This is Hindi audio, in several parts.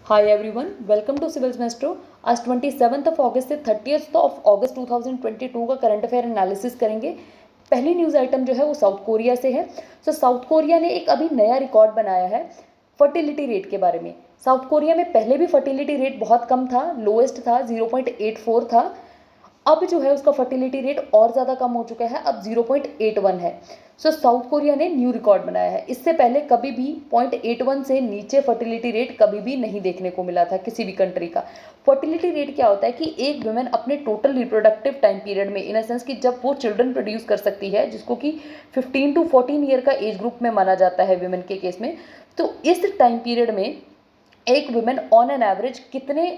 Hi everyone, welcome to civils maestro. आज 27 अगस्त से 30 अगस्त 2022 का करंट अफेयर एनालिसिस करेंगे। पहली न्यूज़ आइटम जो है वो साउथ कोरिया से है। साउथ कोरिया ने एक अभी नया रिकॉर्ड बनाया है फर्टिलिटी रेट के बारे में। साउथ कोरिया में पहले भी फर्टिलिटी रेट बहुत कम था, लोएस्ट था, 0.84 था। अब जो है उसका फर्टिलिटी रेट और ज़्यादा कम हो चुका है, अब 0.81 है। साउथ कोरिया ने न्यू रिकॉर्ड बनाया है। इससे पहले कभी भी 0.81 से नीचे फर्टिलिटी रेट कभी भी नहीं देखने को मिला था किसी भी कंट्री का। फर्टिलिटी रेट क्या होता है कि एक वुमेन अपने टोटल रिप्रोडक्टिव टाइम पीरियड में, इन सेंस कि जब वो चिल्ड्रन प्रोड्यूस कर सकती है, जिसको कि 15 to 14 ईयर का एज ग्रुप में माना जाता है वुमेन के केस में, तो इस टाइम पीरियड में एक वुमेन ऑन एन एवरेज कितने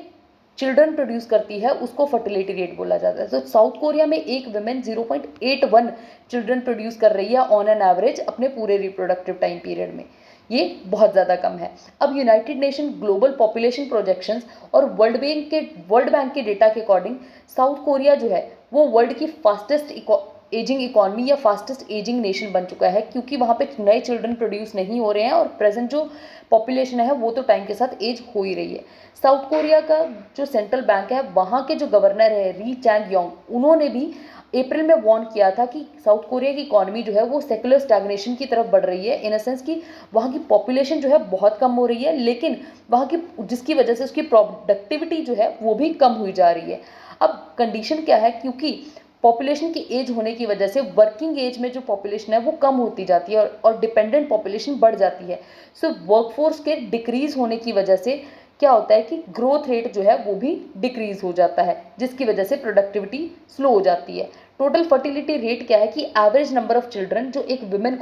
चिल्ड्रन प्रोड्यूस करती है उसको फर्टिलिटी रेट बोला जाता है। तो साउथ कोरिया में एक वुमेन 0.81 चिल्ड्रन प्रोड्यूस कर रही है ऑन एन एवरेज अपने पूरे रिप्रोडक्टिव टाइम पीरियड में। ये बहुत ज़्यादा कम है। अब United nation global population projections और वर्ल्ड बैंक के डेटा के अकॉर्डिंग साउथ कोरिया जो है वो वर्ल्ड की फास्टेस्ट एजिंग इकॉनमी या फास्टेस्ट एजिंग नेशन बन चुका है, क्योंकि वहाँ पे नए चिल्ड्रन प्रोड्यूस नहीं हो रहे हैं और प्रेजेंट जो पॉपुलेशन है वो तो टाइम के साथ एज हो ही रही है। साउथ कोरिया का जो सेंट्रल बैंक है, वहाँ के जो गवर्नर है री चैंग योंग, उन्होंने भी अप्रैल में वार्न किया था कि साउथ कोरिया की इकॉनमी जो है वो सेकुलर स्टैग्नेशन की तरफ बढ़ रही है, इन अ सेंस कि वहाँ की पॉपुलेशन जो है बहुत कम हो रही है, लेकिन वहाँ की जिसकी वजह से उसकी प्रोडक्टिविटी जो है वो भी कम हुई जा रही है। अब कंडीशन क्या है, क्योंकि पॉपुलेशन की एज होने की वजह से वर्किंग एज में जो पॉपुलेशन है वो कम होती जाती है और डिपेंडेंट पॉपुलेशन बढ़ जाती है। वर्कफोर्स के डिक्रीज होने की वजह से क्या होता है कि ग्रोथ रेट जो है वो भी डिक्रीज हो जाता है, जिसकी वजह से प्रोडक्टिविटी स्लो हो जाती है। टोटल फर्टिलिटी रेट क्या है कि एवरेज नंबर ऑफ चिल्ड्रन जो एक वुमेन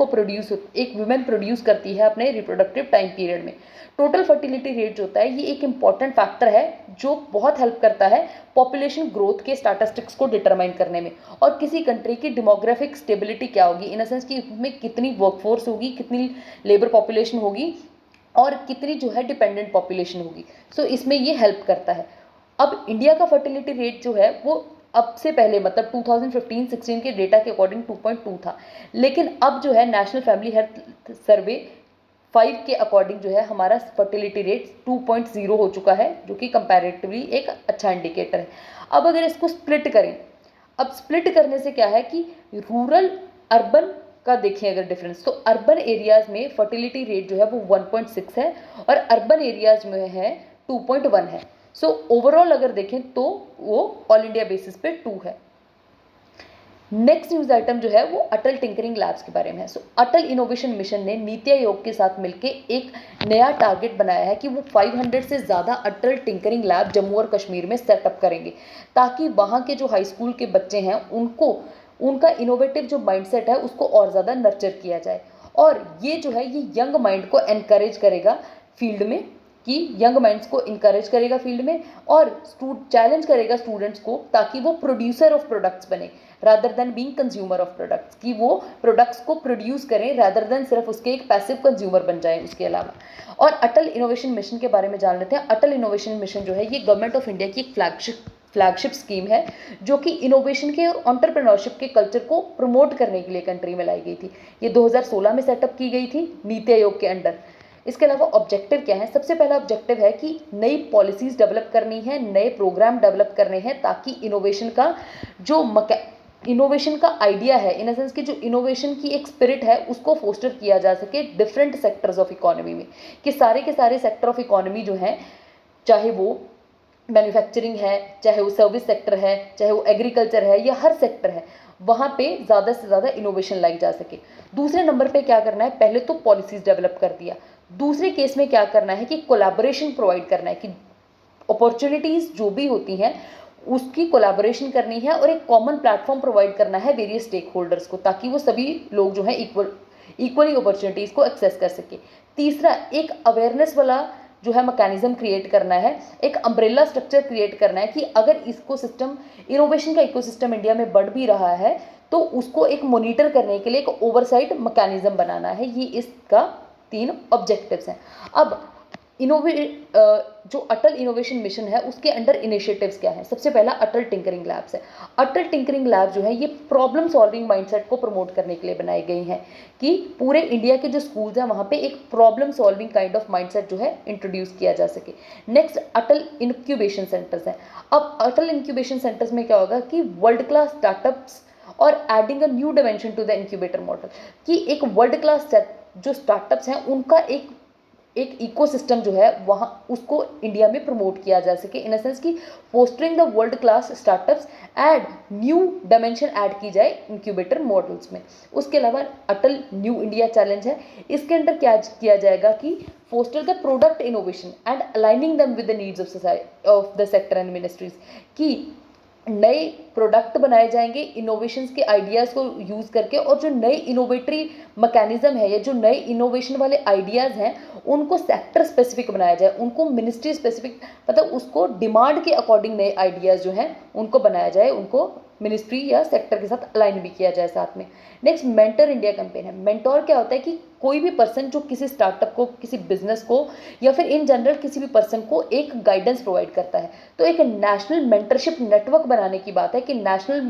प्रोड्यूस करती है अपने रिप्रोडक्टिव टाइम पीरियड में। टोटल फर्टिलिटी रेट जो होता है ये एक इंपॉर्टेंट फैक्टर है जो बहुत हेल्प करता है पॉपुलेशन ग्रोथ के स्टैटिस्टिक्स को डिटरमाइन करने में, और किसी कंट्री की डेमोग्राफिक स्टेबिलिटी क्या होगी, इन द सेंस कि उसमें कितनी वर्कफोर्स होगी, कितनी लेबर पॉपुलेशन होगी और कितनी जो है डिपेंडेंट पॉपुलेशन होगी। इसमें ये हेल्प करता है। अब इंडिया का फर्टिलिटी रेट जो है वो अब से पहले मतलब 2015-16 के डेटा के अकॉर्डिंग 2.2 था, लेकिन अब जो है नेशनल फैमिली हेल्थ सर्वे 5 के अकॉर्डिंग जो है हमारा फर्टिलिटी रेट 2.0 हो चुका है, जो कि कंपैरेटिवली एक अच्छा इंडिकेटर है। अब अगर इसको स्प्लिट करें, अब स्प्लिट करने से क्या है कि रूरल अर्बन का देखें अगर डिफरेंस, तो अर्बन एरियाज में फर्टिलिटी रेट जो है वो 1.6 है और अर्बन एरियाज में है 2.1 है। ओवरऑल अगर देखें तो वो ऑल इंडिया बेसिस पे 2 है। नेक्स्ट न्यूज आइटम जो है वो अटल टिंकरिंग लैब्स के बारे में है। अटल इनोवेशन मिशन ने नीति आयोग के साथ मिलकर एक नया टारगेट बनाया है कि वो 500 से ज़्यादा अटल टिंकरिंग लैब जम्मू और कश्मीर में सेटअप करेंगे, ताकि वहाँ के जो हाई स्कूल के बच्चे हैं उनको उनका इनोवेटिव जो माइंडसेट है उसको और ज़्यादा नर्चर किया जाए। और ये जो है ये यंग माइंड को एनकरेज करेगा फील्ड में, कि यंग माइंड्स को इंकरेज करेगा फील्ड में और चैलेंज करेगा स्टूडेंट्स को, ताकि वो प्रोड्यूसर ऑफ प्रोडक्ट्स बने rather than being consumer of products, कि वो प्रोडक्ट्स को प्रोड्यूस करें रादर देन सिर्फ उसके एक पैसिव कंज्यूमर बन जाए उसके अलावा। और अटल इनोवेशन मिशन के बारे में जान लेते हैं। अटल इनोवेशन मिशन जो है ये गवर्नमेंट ऑफ इंडिया की एक फ्लैगशिप स्कीम है, जो कि इनोवेशन के और एंटरप्रेन्योरशिप के कल्चर को प्रमोट करने के लिए कंट्री में लाई गई थी। ये 2016 में सेटअप की गई थी नीति आयोग के अंडर। इसके अलावा ऑब्जेक्टिव क्या है? सबसे पहला ऑब्जेक्टिव है कि नई पॉलिसीज डेवलप करनी है, नए प्रोग्राम डेवलप करने हैं, ताकि इनोवेशन का आइडिया है, इन सेंस कि जो इनोवेशन की एक स्पिरिट है उसको फोस्टर किया जा सके डिफरेंट सेक्टर्स ऑफ इकोनॉमी में, कि सारे के सारे सेक्टर ऑफ इकोनॉमी जो हैं, चाहे वो मैन्युफैक्चरिंग है, चाहे वो सर्विस सेक्टर है, चाहे वो एग्रीकल्चर है, या हर सेक्टर है, वहाँ पे ज़्यादा से ज़्यादा इनोवेशन लाई जा सके। दूसरे नंबर पे क्या करना है? पहले तो पॉलिसीज़ डेवलप कर दिया। दूसरे केस में क्या करना है कि कोलैबोरेशन प्रोवाइड करना है, कि अपॉर्चुनिटीज़ जो भी होती हैं उसकी कोलैबोरेशन करनी है और एक कॉमन प्लेटफॉर्म प्रोवाइड करना है वेरियस स्टेक होल्डर्स को, ताकि वो सभी लोग जो हैं इक्वली अपॉर्चुनिटीज़ को एक्सेस कर सके। तीसरा, एक अवेयरनेस वाला जो है मैकेनिज्म क्रिएट करना है, एक अम्ब्रेला स्ट्रक्चर क्रिएट करना है, कि अगर इनोवेशन का इकोसिस्टम इंडिया में बढ़ भी रहा है तो उसको एक मॉनिटर करने के लिए एक ओवरसाइट मैकेनिज्म बनाना है। ये इसका 3 ऑब्जेक्टिव्स हैं। अब जो अटल इनोवेशन मिशन है उसके अंडर इनिशिएटिव्स क्या है। सबसे पहला अटल टिंकरिंग लैब्स है। अटल टिंकरिंग लैब जो है ये प्रॉब्लम सॉल्विंग माइंडसेट को प्रमोट करने के लिए बनाई गई हैं कि पूरे इंडिया के जो स्कूल्स हैं वहाँ पे एक problem solving kind of mindset जो है इंट्रोड्यूस किया जा सके। नेक्स्ट अटल इंक्यूबेशन सेंटर्स हैं। अब अटल इंक्यूबेशन सेंटर्स में क्या होगा कि वर्ल्ड क्लास स्टार्टअप्स और adding a new dimension to the incubator model, कि एक वर्ल्ड क्लास जो स्टार्टअप्स हैं उनका एक इकोसिस्टम जो है वहाँ उसको इंडिया में प्रमोट किया जा सके, इन अ सेंस कि fostering the world class startups add new dimension add की जाए इंक्यूबेटर मॉडल्स में। उसके अलावा अटल न्यू इंडिया चैलेंज है। इसके अंदर क्या किया जाएगा कि foster the product innovation and aligning them with the needs of society of the sector and ministries, कि नए प्रोडक्ट बनाए जाएंगे इनोवेशंस के आइडियाज़ को यूज़ करके, और जो नई इनोवेटरी मैकेनिज्म है या जो नए इनोवेशन वाले आइडियाज़ हैं उनको सेक्टर स्पेसिफिक बनाया जाए, उनको मिनिस्ट्री स्पेसिफिक, मतलब उसको डिमांड के अकॉर्डिंग नए आइडियाज़ जो हैं उनको बनाया जाए, उनको मिनिस्ट्री या सेक्टर के साथ अलाइन भी किया जाए साथ में। नेक्स्ट मेंटर इंडिया कैंपेन है। मेंटोर क्या होता है कि कोई भी पर्सन जो किसी स्टार्टअप को, किसी बिजनेस को या फिर इन जनरल किसी भी पर्सन को एक गाइडेंस प्रोवाइड करता है। तो एक नेशनल मेंटरशिप नेटवर्क बनाने की बात है कि नेशनल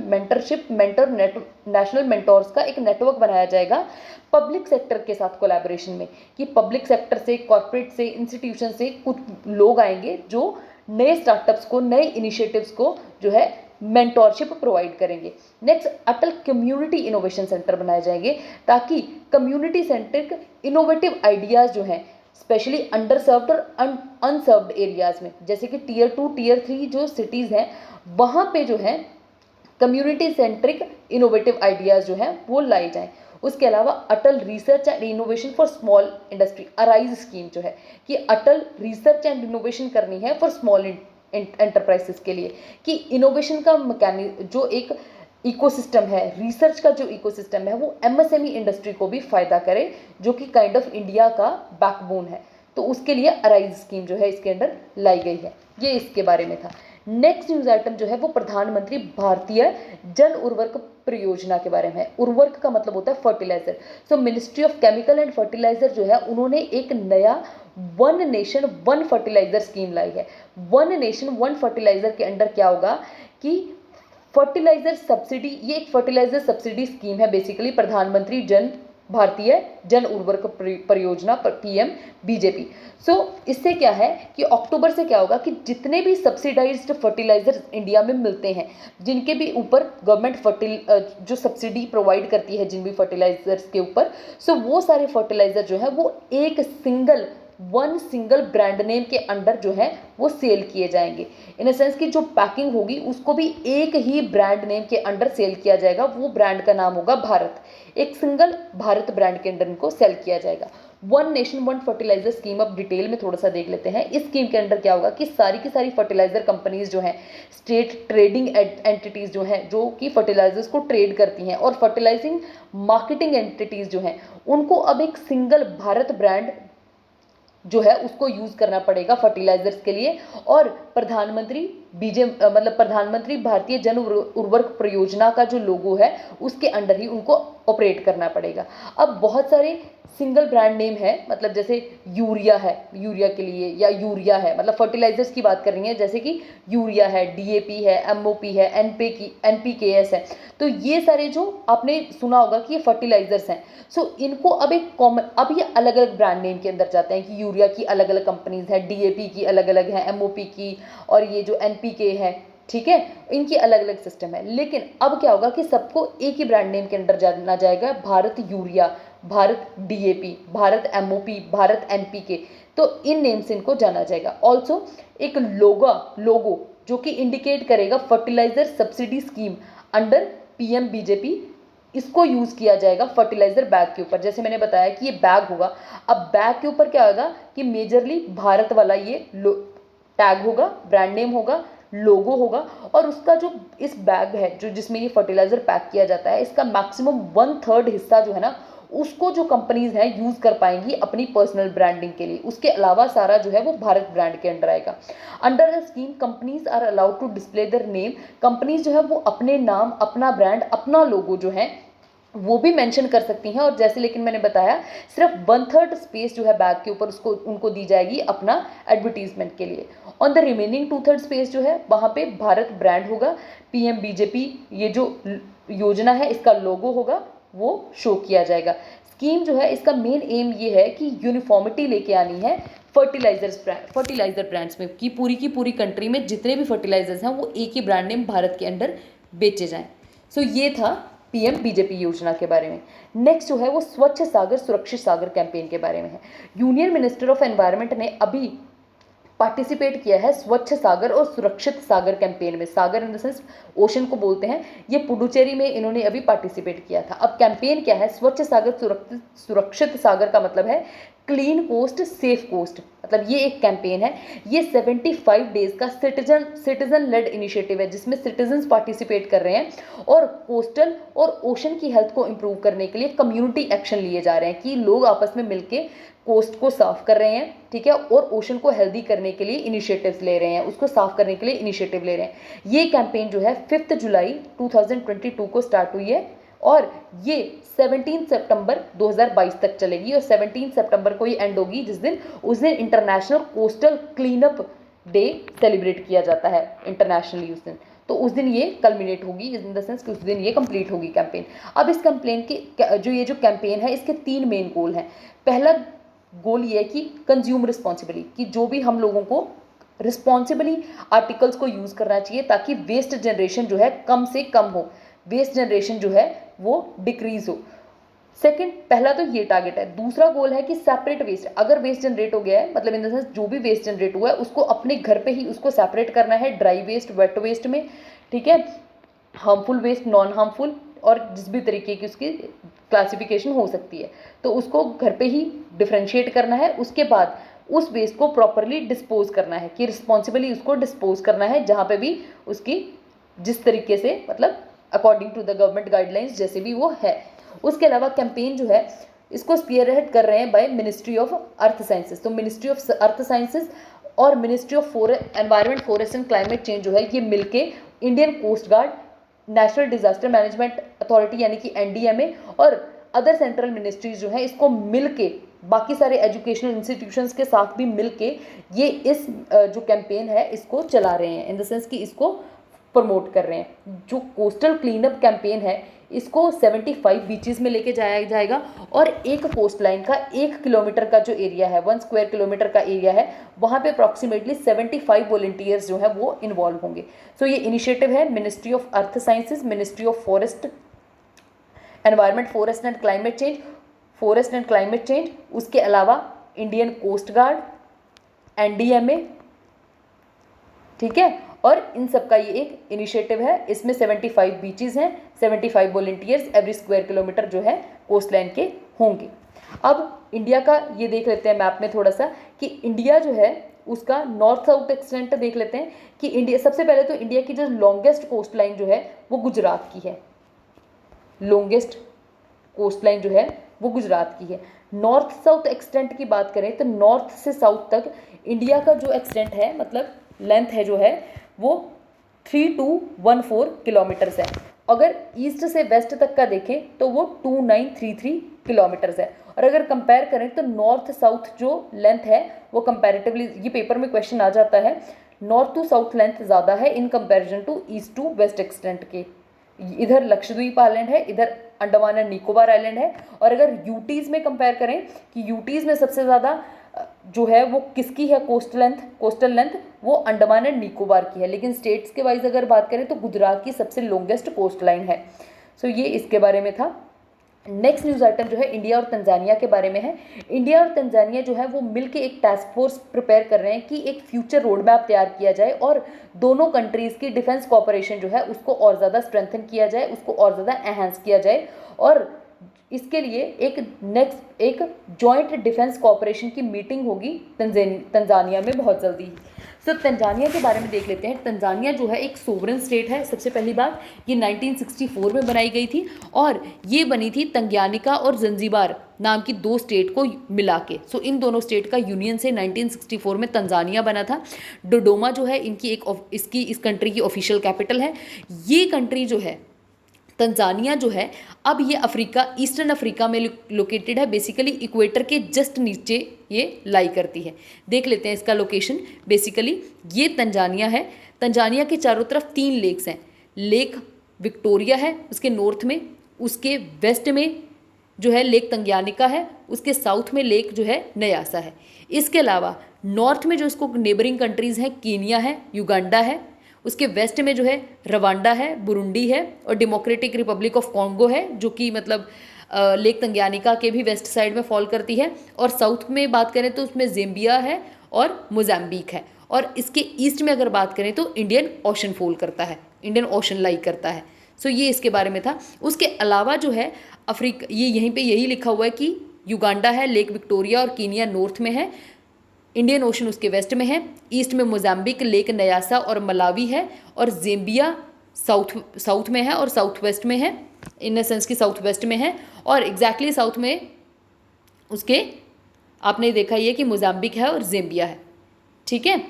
मेंटोर्स का एक नेटवर्क बनाया जाएगा पब्लिक सेक्टर के साथ कोलैबोरेशन में, कि पब्लिक सेक्टर से, कॉर्पोरेट से, इंस्टीट्यूशन से कुछ लोग आएंगे जो नए स्टार्टअप्स को, नए इनिशिएटिव्स को जो है मेंटोरशिप प्रोवाइड करेंगे। नेक्स्ट अटल कम्युनिटी इनोवेशन सेंटर बनाए जाएंगे ताकि कम्युनिटी सेंट्रिक इनोवेटिव आइडियाज़ जो हैं स्पेशली अंडर सर्व्ड और अनसर्व्ड एरियाज़ में, जैसे कि टीयर 2 टीयर 3 जो सिटीज़ हैं वहाँ पे जो है कम्युनिटी सेंट्रिक इनोवेटिव आइडियाज़ जो हैं वो लाई जाएँ। उसके अलावा Atal research and innovation for small industry ARISE scheme जो है कि अटल रिसर्च एंड इनोवेशन करनी है फॉर स्मॉल एंटरप्राइजेस के लिए, कि इनोवेशन का जो एक इकोसिस्टम है, रिसर्च का जो इकोसिस्टम है वो एमएसएमई इंडस्ट्री को भी फायदा करे, जो कि काइंड ऑफ इंडिया का बैकबोन है। तो उसके लिए अराइज स्कीम जो है इसके अंदर लाई गई है। ये इसके बारे में था। नेक्स्ट न्यूज आइटम जो है वो प्रधानमंत्री भारतीय जन उर्वरक परियोजना के बारे में है। उर्वरक का मतलब होता है fertiliser. So ministry of chemical and fertiliser जो है उन्होंने एक नया one nation one fertiliser scheme लाई है। वन नेशन वन फर्टिलाइजर के अंडर क्या होगा कि फर्टिलाइजर सब्सिडी, ये एक फर्टिलाइजर सब्सिडी स्कीम है बेसिकली, प्रधानमंत्री भारतीय जन उर्वरक परियोजना पर पीएम बीजेपी। सो इससे क्या है कि अक्टूबर से क्या होगा कि जितने भी सब्सिडाइज्ड फर्टिलाइजर इंडिया में मिलते हैं, जिनके भी ऊपर गवर्नमेंट जो सब्सिडी प्रोवाइड करती है जिन भी फर्टिलाइजर्स के ऊपर, सो वो सारे फर्टिलाइजर जो है वो एक सिंगल ब्रांड नेम के अंडर जो है वो सेल किए जाएंगे। इन अ सेंस कि जो पैकिंग होगी उसको भी एक ही ब्रांड नेम के अंडर सेल किया जाएगा, वो ब्रांड का नाम होगा भारत। एक सिंगल भारत ब्रांड के अंडर इनको सेल किया जाएगा। One nation one fertiliser scheme अब डिटेल में थोड़ा सा देख लेते हैं। इस स्कीम के अंडर क्या होगा कि सारी की सारी फर्टिलाइजर कंपनीज जो हैं, स्टेट ट्रेडिंग एंटिटीज जो हैं, जो कि फर्टिलाइजर्स को ट्रेड करती हैं, और फर्टिलाइजिंग मार्केटिंग एंटिटीज जो हैं, उनको अब एक सिंगल भारत ब्रांड जो है उसको यूज़ करना पड़ेगा फर्टिलाइजर्स के लिए, और प्रधानमंत्री भारतीय जन उर्वरक परियोजना का जो लोगो है उसके अंडर ही उनको ऑपरेट करना पड़ेगा। अब बहुत सारे सिंगल ब्रांड नेम है, मतलब जैसे यूरिया है, यूरिया के लिए, या यूरिया है, मतलब फर्टिलाइजर्स की बात कर रही हैं, जैसे कि यूरिया है, डीएपी है, एमओपी है, एनपीकेएस है। तो ये सारे जो आपने सुना होगा कि ये फर्टिलाइजर्स हैं। सो इनको अब एक कॉमन, अब ये अलग अलग ब्रांड नेम के अंदर जाते हैं कि यूरिया की अलग अलग कंपनीज हैं, डीएपी की अलग अलग है, एमओपी की, और ये जो एनपीके है, ठीक है, इनकी अलग अलग सिस्टम है। लेकिन अब क्या होगा कि सबको एक ही ब्रांड नेम के अंदर जाना जाएगा, Bharat urea, Bharat DAP, Bharat MOP, Bharat NPK. तो इन नेम से इनको जाना जाएगा। ऑल्सो एक लोगो जो कि इंडिकेट करेगा fertiliser subsidy scheme under PM BJP, इसको यूज़ किया जाएगा फर्टिलाइजर बैग के ऊपर। जैसे मैंने बताया कि ये बैग होगा, अब बैग के ऊपर क्या होगा कि मेजरली भारत वाला ये टैग होगा, ब्रांड नेम होगा, लोगो होगा, और उसका जो इस बैग है जो जिसमें ये फर्टिलाइजर पैक किया जाता है, इसका मैक्सिमम 1/3 हिस्सा जो है ना उसको जो कंपनीज हैं यूज़ कर पाएंगी अपनी पर्सनल ब्रांडिंग के लिए। उसके अलावा सारा जो है वो भारत ब्रांड के अंडर आएगा। Under the scheme companies are allowed to display their name. Companies जो है वो अपने नाम, अपना ब्रांड, अपना लोगो जो है वो भी मेंशन कर सकती हैं। और जैसे लेकिन मैंने बताया सिर्फ 1/3 स्पेस जो है बैग के ऊपर उसको उनको दी जाएगी अपना एडवर्टीजमेंट के लिए। ऑन द रिमेनिंग 2/3 स्पेस जो है वहाँ पे भारत ब्रांड होगा, पीएम बीजेपी ये जो योजना है इसका लोगो होगा वो शो किया जाएगा। स्कीम जो है इसका मेन एम ये है कि यूनिफॉर्मिटी लेके आनी है फर्टिलाइजर ब्रांड्स में, कि पूरी कंट्री में जितने भी फर्टिलाइजर्स हैं वो एक ही ब्रांड नेम भारत के अंडर बेचे जाएं। सो ये था पीएम बीजेपी योजना के बारे में। नेक्स्ट जो है वो स्वच्छ सागर सुरक्षित सागर कैंपेन के बारे में है। यूनियन मिनिस्टर ऑफ एनवायरनमेंट ने अभी पार्टिसिपेट किया है स्वच्छ सागर और सुरक्षित सागर कैंपेन में। सागर इन द सेंस ओशन को बोलते हैं। ये पुडुचेरी में इन्होंने अभी पार्टिसिपेट किया था। अब कैंपेन क्या है? स्वच्छ सागर सुरक्षित सागर का मतलब है क्लीन कोस्ट सेफ कोस्ट, मतलब ये एक कैंपेन है। ये 75 डेज का सिटीजन लेड इनिशिएटिव है जिसमें सिटीजन्स पार्टिसिपेट कर रहे हैं और कोस्टल और ओशन की हेल्थ को इम्प्रूव करने के लिए कम्युनिटी एक्शन लिए जा रहे हैं कि लोग आपस में मिलके कोस्ट को साफ कर रहे हैं, ठीक है, और ओशन को हेल्दी करने के लिए इनिशिएटिव्स ले रहे हैं, उसको साफ करने के लिए इनिशिएटिव ले रहे हैं। ये कैंपेन जो है 5 जुलाई 2022 को स्टार्ट हुई है और ये 17 सितंबर 2022 तक चलेगी और 17 सितंबर को ये एंड होगी उस दिन international coastal cleanup day celebrate किया जाता है इंटरनेशनली उस दिन। तो उस दिन ये कल्मिनेट होगी इन द सेंस कि उस दिन ये कंप्लीट होगी कैंपेन। अब इस कैंपेन की ये जो कैंपेन है इसके 3 मेन गोल हैं। पहला गोल ये है कि कंज्यूम रिस्पॉन्सिबली, कि जो भी हम लोगों को रिस्पॉन्सिबली आर्टिकल्स को यूज़ करना चाहिए ताकि वेस्ट जनरेशन जो है कम से कम हो, वेस्ट जनरेशन जो है वो डिक्रीज हो। सेकंड, पहला तो ये टारगेट है। दूसरा गोल है कि सेपरेट वेस्ट, अगर वेस्ट जनरेट हो गया है मतलब इन द सेंस जो भी वेस्ट जनरेट हुआ है उसको अपने घर पे ही उसको सेपरेट करना है ड्राई वेस्ट वेट वेस्ट में, ठीक है, हार्मफुल वेस्ट नॉन हार्मफुल और जिस भी तरीके की उसकी क्लासिफिकेशन हो सकती है तो उसको घर पे ही डिफ्रेंशिएट करना है। उसके बाद उस वेस्ट को प्रॉपरली डिस्पोज करना है कि रिस्पॉन्सिबली उसको डिस्पोज करना है जहाँ पे भी उसकी जिस तरीके से मतलब according to the government guidelines जैसे भी वो है। उसके अलावा कैंपेन जो है इसको स्पीयरहेड कर रहे हैं by ministry of earth sciences. तो मिनिस्ट्री ऑफ अर्थ साइंसेज और ministry of environment forest and climate change जो है ये मिलके Indian coast guard, national disaster management authority यानी कि एनडीएमए और अदर सेंट्रल मिनिस्ट्रीज जो है इसको मिलके बाकी सारे एजुकेशनल इंस्टीट्यूशंस के साथ भी मिलके ये इस जो कैंपेन है इसको चला रहे हैं इन द सेंस कि इसको प्रमोट कर रहे हैं। जो कोस्टल क्लीनअप कैंपेन है इसको 75 बीचेस में लेके जाया जाएगा और एक कोस्ट लाइन का 1 किलोमीटर का जो एरिया है 1 स्क्वायर किलोमीटर का एरिया है वहाँ पे अप्रॉक्सीमेटली 75 वॉलंटियर्स जो है वो इन्वॉल्व होंगे। सो ये इनिशिएटिव है ministry of earth sciences, ministry of forest environment forest and climate change, उसके अलावा इंडियन कोस्ट गार्ड, एनडीएमए, ठीक है, और इन सब का ये एक इनिशिएटिव है। इसमें 75 बीचेस हैं, 75 वॉलंटियर्स एवरी स्क्वायर किलोमीटर जो है कोस्ट लाइन के होंगे। अब इंडिया का ये देख लेते हैं मैप में थोड़ा सा कि इंडिया जो है उसका नॉर्थ साउथ एक्सटेंट देख लेते हैं कि इंडिया सबसे पहले तो इंडिया की जो लॉन्गेस्ट कोस्ट लाइन जो है वो गुजरात की है। लॉन्गेस्ट कोस्ट लाइन जो है वो गुजरात की है। नॉर्थ साउथ एक्सटेंट की बात करें तो नॉर्थ से साउथ तक इंडिया का जो एक्सटेंट है मतलब लेंथ है जो है वो 3214 किलोमीटर्स है। अगर ईस्ट से वेस्ट तक का देखें तो वो 2933 किलोमीटर्स है। और अगर कंपेयर करें तो नॉर्थ साउथ जो लेंथ है वो कंपैरेटिवली, ये पेपर में क्वेश्चन आ जाता है, नॉर्थ टू साउथ लेंथ ज़्यादा है in comparison to east to west extent के। इधर लक्षद्वीप आइलैंड है, इधर अंडमान एंड निकोबार आइलैंड है। और अगर यूटीज़ में कंपेयर करें कि यूटीज़ में सबसे ज़्यादा जो है वो किसकी है कोस्टल लेंथ वो अंडमान एंड निकोबार की है। लेकिन स्टेट्स के वाइज अगर बात करें तो गुजरात की सबसे लॉन्गेस्ट कोस्ट लाइन है। सो ये इसके बारे में था। नेक्स्ट न्यूज़ आइटम जो है इंडिया और तंजानिया के बारे में है। इंडिया और तंजानिया जो है वो मिलके एक टास्क फोर्स प्रिपेयर कर रहे हैं कि एक फ्यूचर रोड मैप तैयार किया जाए और दोनों कंट्रीज़ की डिफेंस कॉपरेशन जो है उसको और ज़्यादा स्ट्रेंथन किया जाए, उसको और ज़्यादा एनहांस किया जाए। और इसके लिए एक जॉइंट डिफेंस कॉपरेशन की मीटिंग होगी तंजानिया में बहुत जल्दी। सो तंजानिया के बारे में देख लेते हैं। तंजानिया जो है एक सोवरेन स्टेट है। सबसे पहली बात ये 1964 में बनाई गई थी और ये बनी थी तंग्यानिका और जंजीबार नाम की 2 स्टेट को मिला के। सो इन दोनों स्टेट का यूनियन से 1964 में तंजानिया बना था। डोडोमा जो है इस कंट्री की ऑफिशियल कैपिटल है। ये कंट्री जो है तंजानिया जो है अब ये अफ्रीका, ईस्टर्न अफ्रीका में लोकेटेड है, बेसिकली इक्वेटर के जस्ट नीचे ये लाई करती है। देख लेते हैं इसका लोकेशन। बेसिकली ये तंजानिया है। तंजानिया के चारों तरफ 3 लेक्स हैं। लेक विक्टोरिया है उसके नॉर्थ में, उसके वेस्ट में जो है लेक तंग्यानिका है, उसके साउथ में लेक जो है न्यासा है। इसके अलावा नॉर्थ में जो इसको नेबरिंग कंट्रीज़ हैं, कीनिया है, युगांडा है, उसके वेस्ट में जो है रवांडा है, बुरुंडी है और डेमोक्रेटिक रिपब्लिक ऑफ कॉन्गो है, जो कि मतलब लेक तंग्यानिका के भी वेस्ट साइड में फॉल करती है। और साउथ में बात करें तो उसमें ज़ाम्बिया है और मोज़ाम्बिक है। और इसके ईस्ट में अगर बात करें तो इंडियन ओशन फॉल करता है, इंडियन ओशन लाई करता है। सो ये इसके बारे में था। उसके अलावा जो है अफ्रीका, ये यहीं पे यही लिखा हुआ है कि युगांडा है, लेक विक्टोरिया और कीनिया नॉर्थ में है, इंडियन ओशन उसके वेस्ट में है, ईस्ट में मोज़ाम्बिक, लेक न्यासा और मलावी है, और ज़ाम्बिया साउथ में है और साउथ वेस्ट में है, इन सेंस की साउथ वेस्ट में है, और एग्जैक्टली साउथ में उसके आपने देखा ये कि मोज़ाम्बिक है और ज़ाम्बिया है। ठीक है,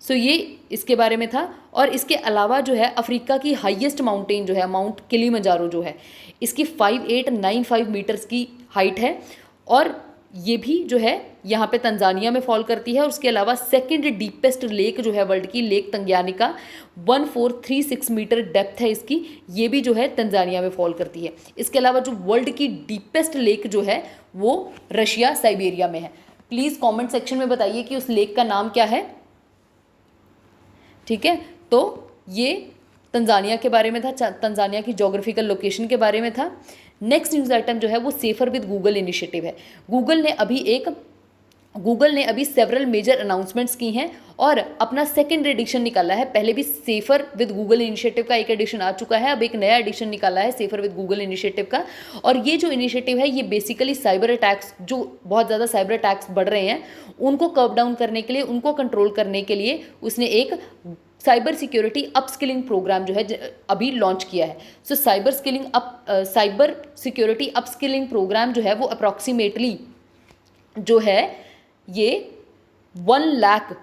सो ये इसके बारे में था। और इसके अलावा जो है अफ्रीका की हाईएस्ट माउंटेन जो है माउंट किलिमंजारो जो है, इसकी 5895 मीटर्स की हाइट है, और ये भी जो है यहाँ पे तंजानिया में फॉल करती है। और उसके अलावा सेकंड डीपेस्ट लेक जो है वर्ल्ड की, लेक तंग्यानिका, 1436 मीटर डेप्थ है इसकी, ये भी जो है तंजानिया में फॉल करती है। इसके अलावा जो वर्ल्ड की डीपेस्ट लेक जो है वो रशिया साइबेरिया में है। प्लीज़ कमेंट सेक्शन में बताइए कि उस लेक का नाम क्या है। ठीक है, तो ये तंजानिया के बारे में था, तंजानिया की जोग्राफिकल लोकेशन के बारे में था। नेक्स्ट न्यूज़ आइटम जो है वो सेफर विद गूगल इनिशिएटिव है। गूगल ने अभी सेवरल मेजर अनाउंसमेंट्स की हैं और अपना सेकंड एडिशन निकाला है। पहले भी सेफर विद गूगल इनिशिएटिव का एक एडिशन आ चुका है, अब एक नया एडिशन निकाला है सेफर विद गूगल इनिशिएटिव का। और ये जो इनिशिएटिव है ये बेसिकली साइबर अटैक्स, जो बहुत ज़्यादा साइबर अटैक्स बढ़ रहे हैं उनको कर्व डाउन करने के लिए, उनको कंट्रोल करने के लिए उसने एक साइबर सिक्योरिटी अपस्किलिंग प्रोग्राम जो है अभी लॉन्च किया है। So cyber security upskilling programme जो है वो अप्रॉक्सीमेटली जो है ये 1 लाख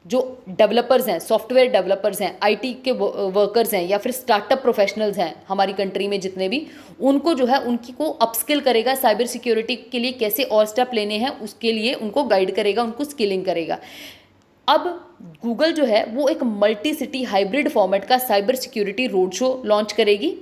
जो डेवलपर्स हैं, सॉफ्टवेयर डेवलपर्स हैं, आईटी के वर्कर्स हैं या फिर स्टार्टअप प्रोफेशनल्स हैं हमारी कंट्री में जितने भी, उनको जो है उनकी को अपस्किल करेगा। साइबर सिक्योरिटी के लिए कैसे और स्टेप लेने हैं उसके लिए उनको गाइड करेगा, उनको स्किलिंग करेगा। अब गूगल जो है वो एक मल्टी सिटी हाइब्रिड फॉर्मेट का cyber security road show launch करेगी।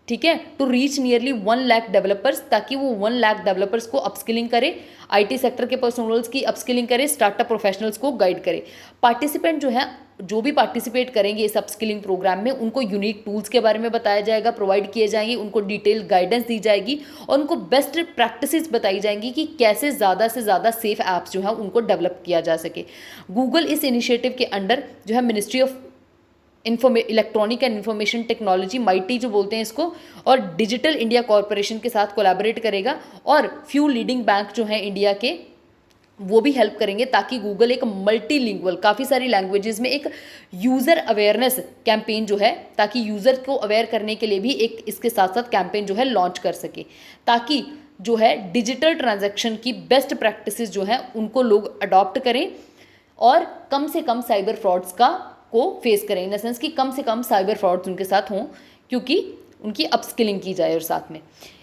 ठीक है, to reach nearly 1 lakh developers, ताकि वो 1 लाख डेवलपर्स को अपस्किलिंग करे, आईटी सेक्टर के पर्सनल्स की अपस्किलिंग करे, स्टार्टअप प्रोफेशनल्स को गाइड करे। पार्टिसिपेंट जो है, जो भी पार्टिसिपेट करेंगे इस अपस्किलिंग प्रोग्राम में, उनको यूनिक टूल्स के बारे में बताया जाएगा, प्रोवाइड किए जाएंगे, उनको डिटेल गाइडेंस दी जाएगी और उनको बेस्ट प्रैक्टिसेस बताई जाएंगी कि कैसे ज़्यादा से ज़्यादा सेफ ऐप्स जो है उनको डेवलप किया जा सके। गूगल इस इनिशिएटिव के अंडर जो है ministry of electronic and information technology, mighty जो बोलते हैं इसको, और डिजिटल इंडिया कॉरपोरेशन के साथ कोलैबोरेट करेगा, और फ्यू लीडिंग बैंक जो हैं इंडिया के वो भी हेल्प करेंगे, ताकि गूगल एक मल्टीलिंगुअल, काफ़ी सारी लैंग्वेजेस में एक यूज़र अवेयरनेस कैंपेन जो है, ताकि यूज़र को अवेयर करने के लिए भी एक इसके साथ साथ कैंपेन जो है लॉन्च कर सके, ताकि जो है डिजिटल ट्रांजैक्शन की बेस्ट प्रैक्टिसेस जो हैं उनको लोग अडॉप्ट करें और कम से कम साइबर फ्रॉड्स को फेस करें, इन द सेंस कि कम से कम साइबर फ्रॉड्स उनके साथ हों, क्योंकि उनकी अपस्किलिंग की जाए और साथ में।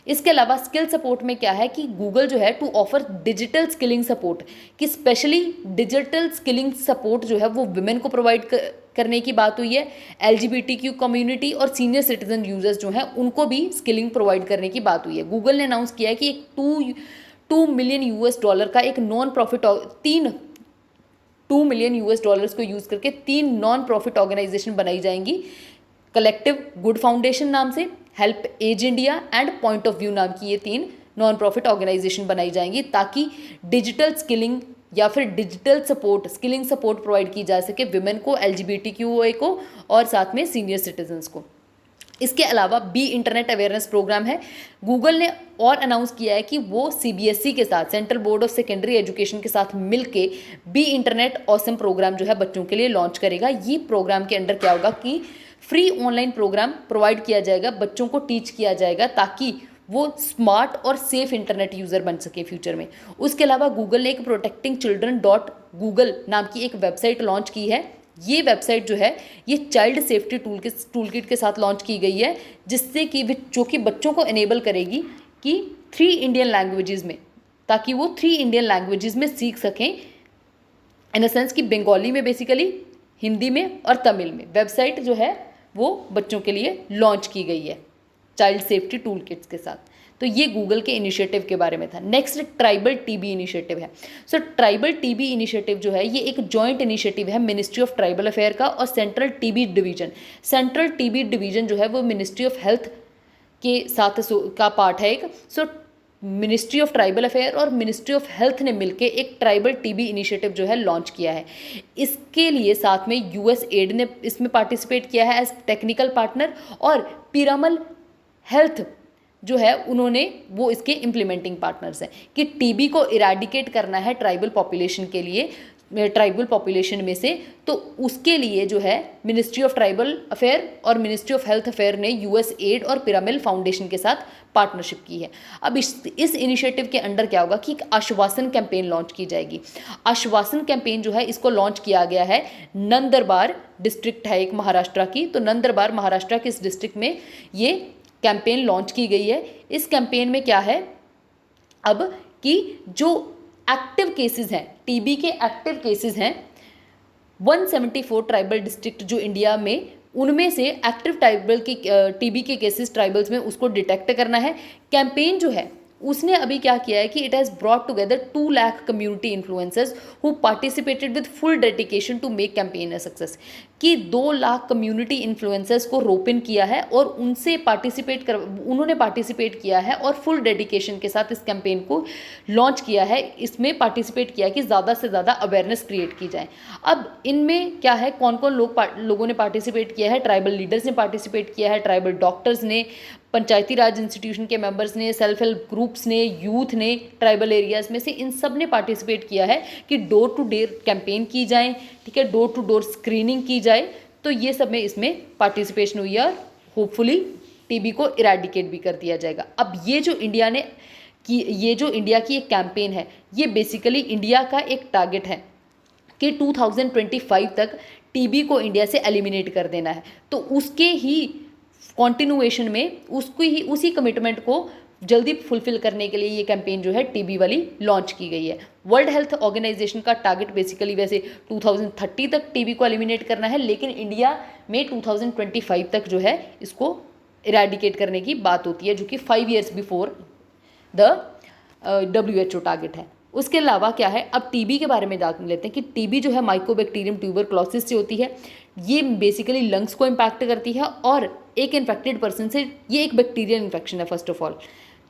इसके अलावा स्किल सपोर्ट में क्या है कि गूगल जो है to offer digital skilling support, कि स्पेशली डिजिटल स्किलिंग सपोर्ट जो है वो वुमेन को प्रोवाइड करने की बात हुई है। LGBTQ कम्युनिटी और सीनियर सिटीजन यूजर्स जो हैं उनको भी स्किलिंग प्रोवाइड करने की बात हुई है। गूगल ने अनाउंस किया है कि एक $2 मिलियन का एक नॉन प्रॉफिट, $2 मिलियन को यूज़ करके 3 नॉन प्रॉफिट ऑर्गेनाइजेशन बनाई जाएंगी, कलेक्टिव गुड फाउंडेशन नाम से, help age India and point of view नाम की ये 3 नॉन प्रॉफिट ऑर्गेनाइजेशन बनाई जाएंगी, ताकि डिजिटल स्किलिंग या फिर digital support, skilling support provide की जा सके विमेन को, LGBTQI को और साथ में सीनियर सिटीजन्स को। इसके अलावा बी इंटरनेट अवेयरनेस प्रोग्राम है। गूगल ने और अनाउंस किया है कि वो CBSE के साथ, central board of secondary education के साथ मिलके बी इंटरनेट ऑसम प्रोग्राम जो है बच्चों के लिए लॉन्च करेगा। ये प्रोग्राम के अंडर क्या होगा कि फ्री ऑनलाइन प्रोग्राम प्रोवाइड किया जाएगा, बच्चों को टीच किया जाएगा, ताकि वो स्मार्ट और सेफ इंटरनेट यूज़र बन सके फ्यूचर में। उसके अलावा गूगल ने एक प्रोटेक्टिंग चिल्ड्रन .गूगल नाम की एक वेबसाइट लॉन्च की है, ये वेबसाइट जो है ये चाइल्ड सेफ्टी टूल किट के साथ लॉन्च की गई है, जिससे कि जो कि बच्चों को इनेबल करेगी कि 3 इंडियन लैंग्वेजेस में, ताकि वो 3 इंडियन लैंग्वेजेस में सीख सकें, इन द सेंस कि बंगाली में बेसिकली, हिंदी में और तमिल में। वेबसाइट जो है वो बच्चों के लिए लॉन्च की गई है चाइल्ड सेफ्टी टूल किट्स के साथ। तो ये गूगल के इनिशिएटिव के बारे में था। नेक्स्ट ट्राइबल टीबी इनिशिएटिव है। सो ट्राइबल टीबी इनिशिएटिव जो है ये एक जॉइंट इनिशिएटिव है मिनिस्ट्री ऑफ ट्राइबल अफेयर का और central TB division. Central TB division जो है वो मिनिस्ट्री ऑफ हेल्थ के साथ का पार्ट है एक। सो मिनिस्ट्री ऑफ ट्राइबल अफेयर और मिनिस्ट्री ऑफ हेल्थ ने मिलकर एक ट्राइबल टीबी इनिशिएटिव जो है लॉन्च किया है। इसके लिए साथ में यूएसएड ने इसमें पार्टिसिपेट किया है एज टेक्निकल पार्टनर, और पिरामल हेल्थ जो है उन्होंने वो इसके इम्प्लीमेंटिंग पार्टनर्स हैं कि टीबी को इरेडिकेट करना है ट्राइबल पॉपुलेशन के लिए, ट्राइबल पॉपुलेशन में से। तो उसके लिए जो है मिनिस्ट्री ऑफ ट्राइबल अफेयर और मिनिस्ट्री ऑफ हेल्थ अफेयर ने यूएसएड और पिरामिल फाउंडेशन के साथ पार्टनरशिप की है। अब इस इनिशिएटिव के अंडर क्या होगा कि एक आश्वासन कैंपेन लॉन्च की जाएगी। आश्वासन कैंपेन जो है इसको लॉन्च किया गया है, नंदरबार डिस्ट्रिक्ट है एक महाराष्ट्र की, तो नंदरबार महाराष्ट्र के इस डिस्ट्रिक्ट में ये कैंपेन लॉन्च की गई है। इस कैंपेन में क्या है अब कि जो एक्टिव केसेस हैं, टीबी के एक्टिव केसेस हैं 174 ट्राइबल डिस्ट्रिक्ट जो इंडिया में, उनमें से एक्टिव ट्राइबल की टीबी के केसेस ट्राइबल्स में उसको डिटेक्ट करना है। कैंपेन जो है उसने अभी क्या किया है कि it has brought together 2 lakh community influencers who participated with full dedication to make campaign a success. कि 2 लाख कम्युनिटी इन्फ्लुएंसर्स को रोप इन किया है और उनसे उन्होंने पार्टिसिपेट किया है और फुल डेडिकेशन के साथ इस कैंपेन को लॉन्च किया है। इसमें पार्टिसिपेट किया है कि ज़्यादा से ज़्यादा अवेयरनेस क्रिएट की जाए। अब इनमें क्या है, कौन कौन लोगों ने पार्टिसिपेट किया है? ट्राइबल लीडर्स ने पार्टिसिपेट किया है, ट्राइबल डॉक्टर्स ने, पंचायती राज इंस्टीट्यूशन के मेंबर्स ने, सेल्फ हेल्प ग्रुप्स ने, यूथ ने, ट्राइबल एरियाज़ में से इन सब ने पार्टिसिपेट किया है कि डोर टू डोर कैंपेन की जाए, ठीक है, डोर टू डोर स्क्रीनिंग की जाए। तो ये सब में इसमें पार्टिसिपेशन हुई है और होपफुली टीबी को इरेडिकेट भी कर दिया जाएगा। अब ये जो इंडिया की एक कैंपेन है, ये बेसिकली इंडिया का एक टारगेट है कि 2025 तक टीबी को इंडिया से एलिमिनेट कर देना है। तो उसके ही कॉन्टिन्यूएशन में उसी कमिटमेंट को जल्दी फुलफिल करने के लिए ये कैंपेन जो है टीबी वाली लॉन्च की गई है। वर्ल्ड हेल्थ ऑर्गेनाइजेशन का टारगेट बेसिकली वैसे 2030 तक टीबी को एलिमिनेट करना है, लेकिन इंडिया में 2025 तक जो है इसको इरेडिकेट करने की बात होती है, जो कि 5 years before the WHO target है। उसके अलावा क्या है, अब टीबी के बारे में जान लेते हैं कि टीबी जो है माइकोबैक्टीरियम ट्यूबरक्लोसिस से होती है। ये बेसिकली लंग्स को इम्पैक्ट करती है और एक इन्फेक्टेड पर्सन से, ये एक बैक्टीरियल इन्फेक्शन है फर्स्ट ऑफ ऑल,